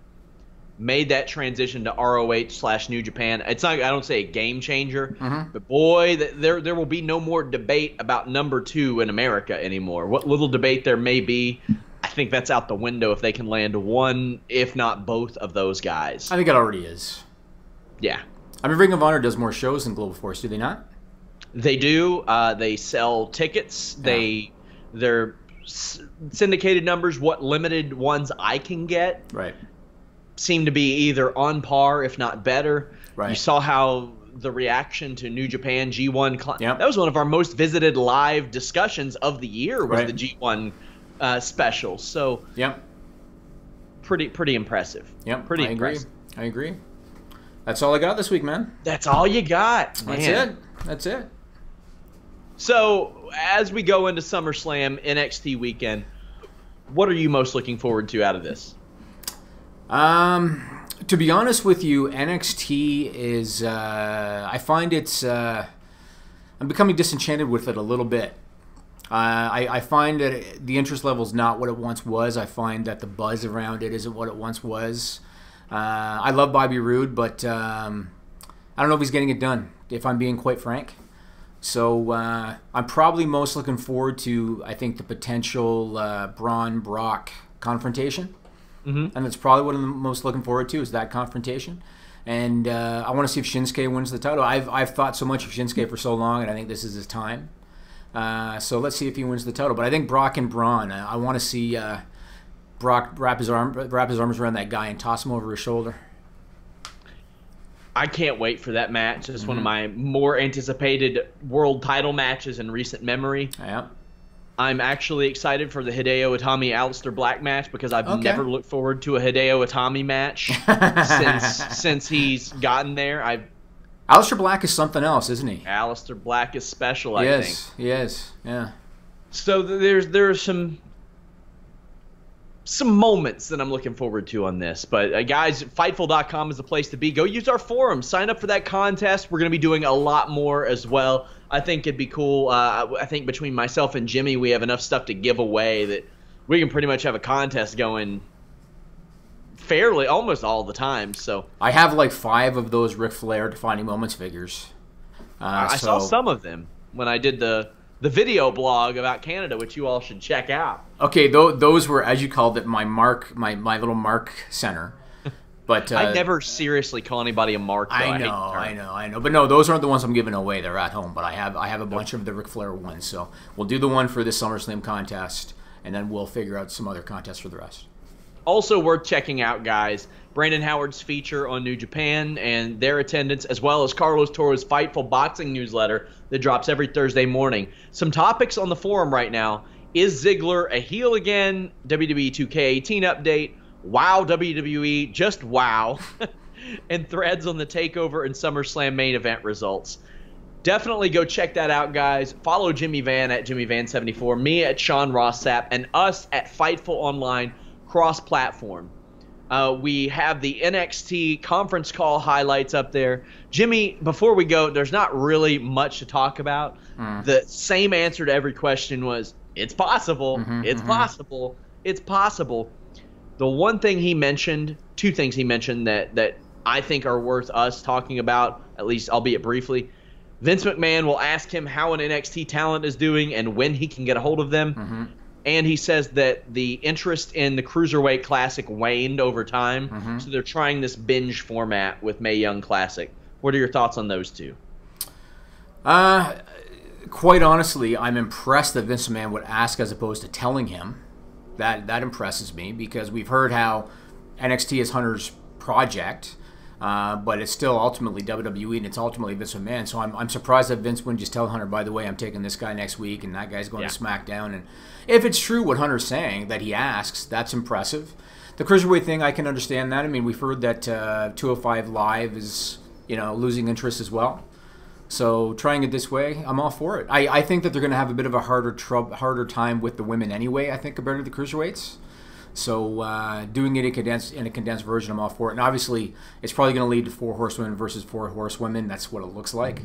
made that transition to ROH/New Japan, it's not, I don't say a game changer, but boy, there will be no more debate about number 2 in America anymore. What little debate there may be, I think that's out the window if they can land one, if not both of those guys.
I think it already is.
Yeah.
I mean, Ring of Honor does more shows than Global Force, do they not?
They do. They sell tickets.
Yeah.
They're syndicated numbers, what limited ones I can get,
right,
seem to be either on par, if not better.
Right.
You saw how the reaction to New Japan G1,
Yep.
that was one of our most visited live discussions of the year, was
Right.
the G1 special. So
yep,
pretty impressive.
Yep,
Pretty
I agree.
impressive.
I agree. That's all I got this week, man.
That's all you got, man.
That's it. That's it.
So, as we go into SummerSlam NXT weekend, what are you most looking forward to out of this?
To be honest with you, NXT is, I find it's, I'm becoming disenchanted with it a little bit. I find that the interest level is not what it once was. I find that the buzz around it isn't what it once was. I love Bobby Roode, but I don't know if he's getting it done, if I'm being quite frank. So I'm probably most looking forward to, I think, the potential Braun-Brock confrontation. And that's probably what I'm most looking forward to, is that confrontation. And I want to see if Shinsuke wins the title. I've thought so much of Shinsuke for so long, and I think this is his time. So let's see if he wins the title. But I think Brock and Braun, I want to see Brock wrap his arms around that guy and toss him over his shoulder.
I can't wait for that match. It's one of my more anticipated world title matches in recent memory.
Yeah.
I'm actually excited for the Hideo Itami Aleister Black match, because I've never looked forward to a Hideo Itami match since he's gotten there.
Aleister Black is something else, isn't he?
Aleister Black is special, I think.
He is. Yeah.
So there's some moments that I'm looking forward to on this. But guys, Fightful.com is the place to be. Go use our forum. Sign up for that contest. We're going to be doing a lot more as well. I think it'd be cool. I think between myself and Jimmy, we have enough stuff to give away that we can pretty much have a contest going fairly almost all the time. So
I have like 5 of those Ric Flair defining moments figures.
I saw some of them when I did the video blog about Canada, which you all should check out.
Okay, those were, as you called it, my little mark center. But
I never seriously call anybody a mark, though.
I know. But no, those aren't the ones I'm giving away. They're at home. But I have a bunch of the Ric Flair ones. So we'll do the one for this SummerSlam contest, and then we'll figure out some other contests for the rest.
Also worth checking out, guys, Brandon Howard's feature on New Japan and their attendance, as well as Carlos Toro's Fightful boxing newsletter that drops every Thursday morning. Some topics on the forum right now. Is Ziggler a heel again? WWE 2K18 update. Wow, WWE, just wow. And threads on the TakeOver and SummerSlam main event results. Definitely go check that out, guys. Follow Jimmy Van at JimmyVan74, me at Sean Ross Sapp, and us at Fightful Online cross-platform. We have the NXT conference call highlights up there. Jimmy, before we go, there's not really much to talk about. The same answer to every question was, it's possible, possible, it's possible. The one thing he mentioned, 2 things he mentioned that I think are worth us talking about, at least albeit briefly. Vince McMahon will ask him how an NXT talent is doing and when he can get a hold of them. And he says that the interest in the Cruiserweight Classic waned over time, so they're trying this binge format with Mae Young Classic. What are your thoughts on those two?
Quite honestly, I'm impressed that Vince McMahon would ask as opposed to telling him. That impresses me, because we've heard how NXT is Hunter's project, but it's still ultimately WWE, and it's ultimately Vince McMahon. So I'm surprised that Vince wouldn't just tell Hunter, by the way, I'm taking this guy next week, and that guy's going to SmackDown. And if it's true what Hunter's saying, that he asks, that's impressive. The Cruiserweight thing, I can understand that. I mean, we've heard that 205 Live is, losing interest as well. So trying it this way, I'm all for it. I think that they're going to have a bit of a harder time with the women anyway, I think, compared to the Cruiserweights. So doing it in a condensed version, I'm all for it. And obviously, it's probably going to lead to 4 horsewomen versus 4 horsewomen. That's what it looks like.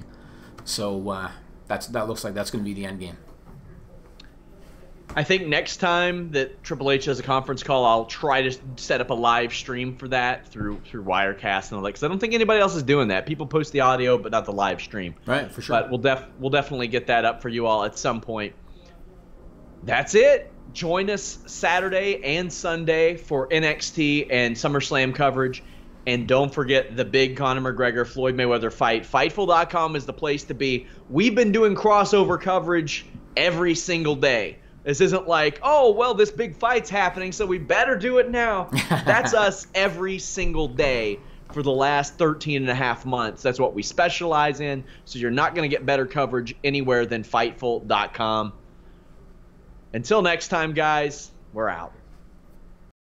So that looks like that's going to be the end game.
I think next time that Triple H has a conference call, I'll try to set up a live stream for that through Wirecast and all that, because I don't think anybody else is doing that. People post the audio, but not the live stream.
Right, for sure.
But we'll definitely get that up for you all at some point. That's it. Join us Saturday and Sunday for NXT and SummerSlam coverage. And don't forget the big Conor McGregor Floyd Mayweather fight. Fightful.com is the place to be. We've been doing crossover coverage every single day. This isn't like, oh, well, this big fight's happening, so we better do it now. That's us every single day for the last 13 and a half months. That's what we specialize in, so you're not going to get better coverage anywhere than Fightful.com. Until next time, guys, we're out.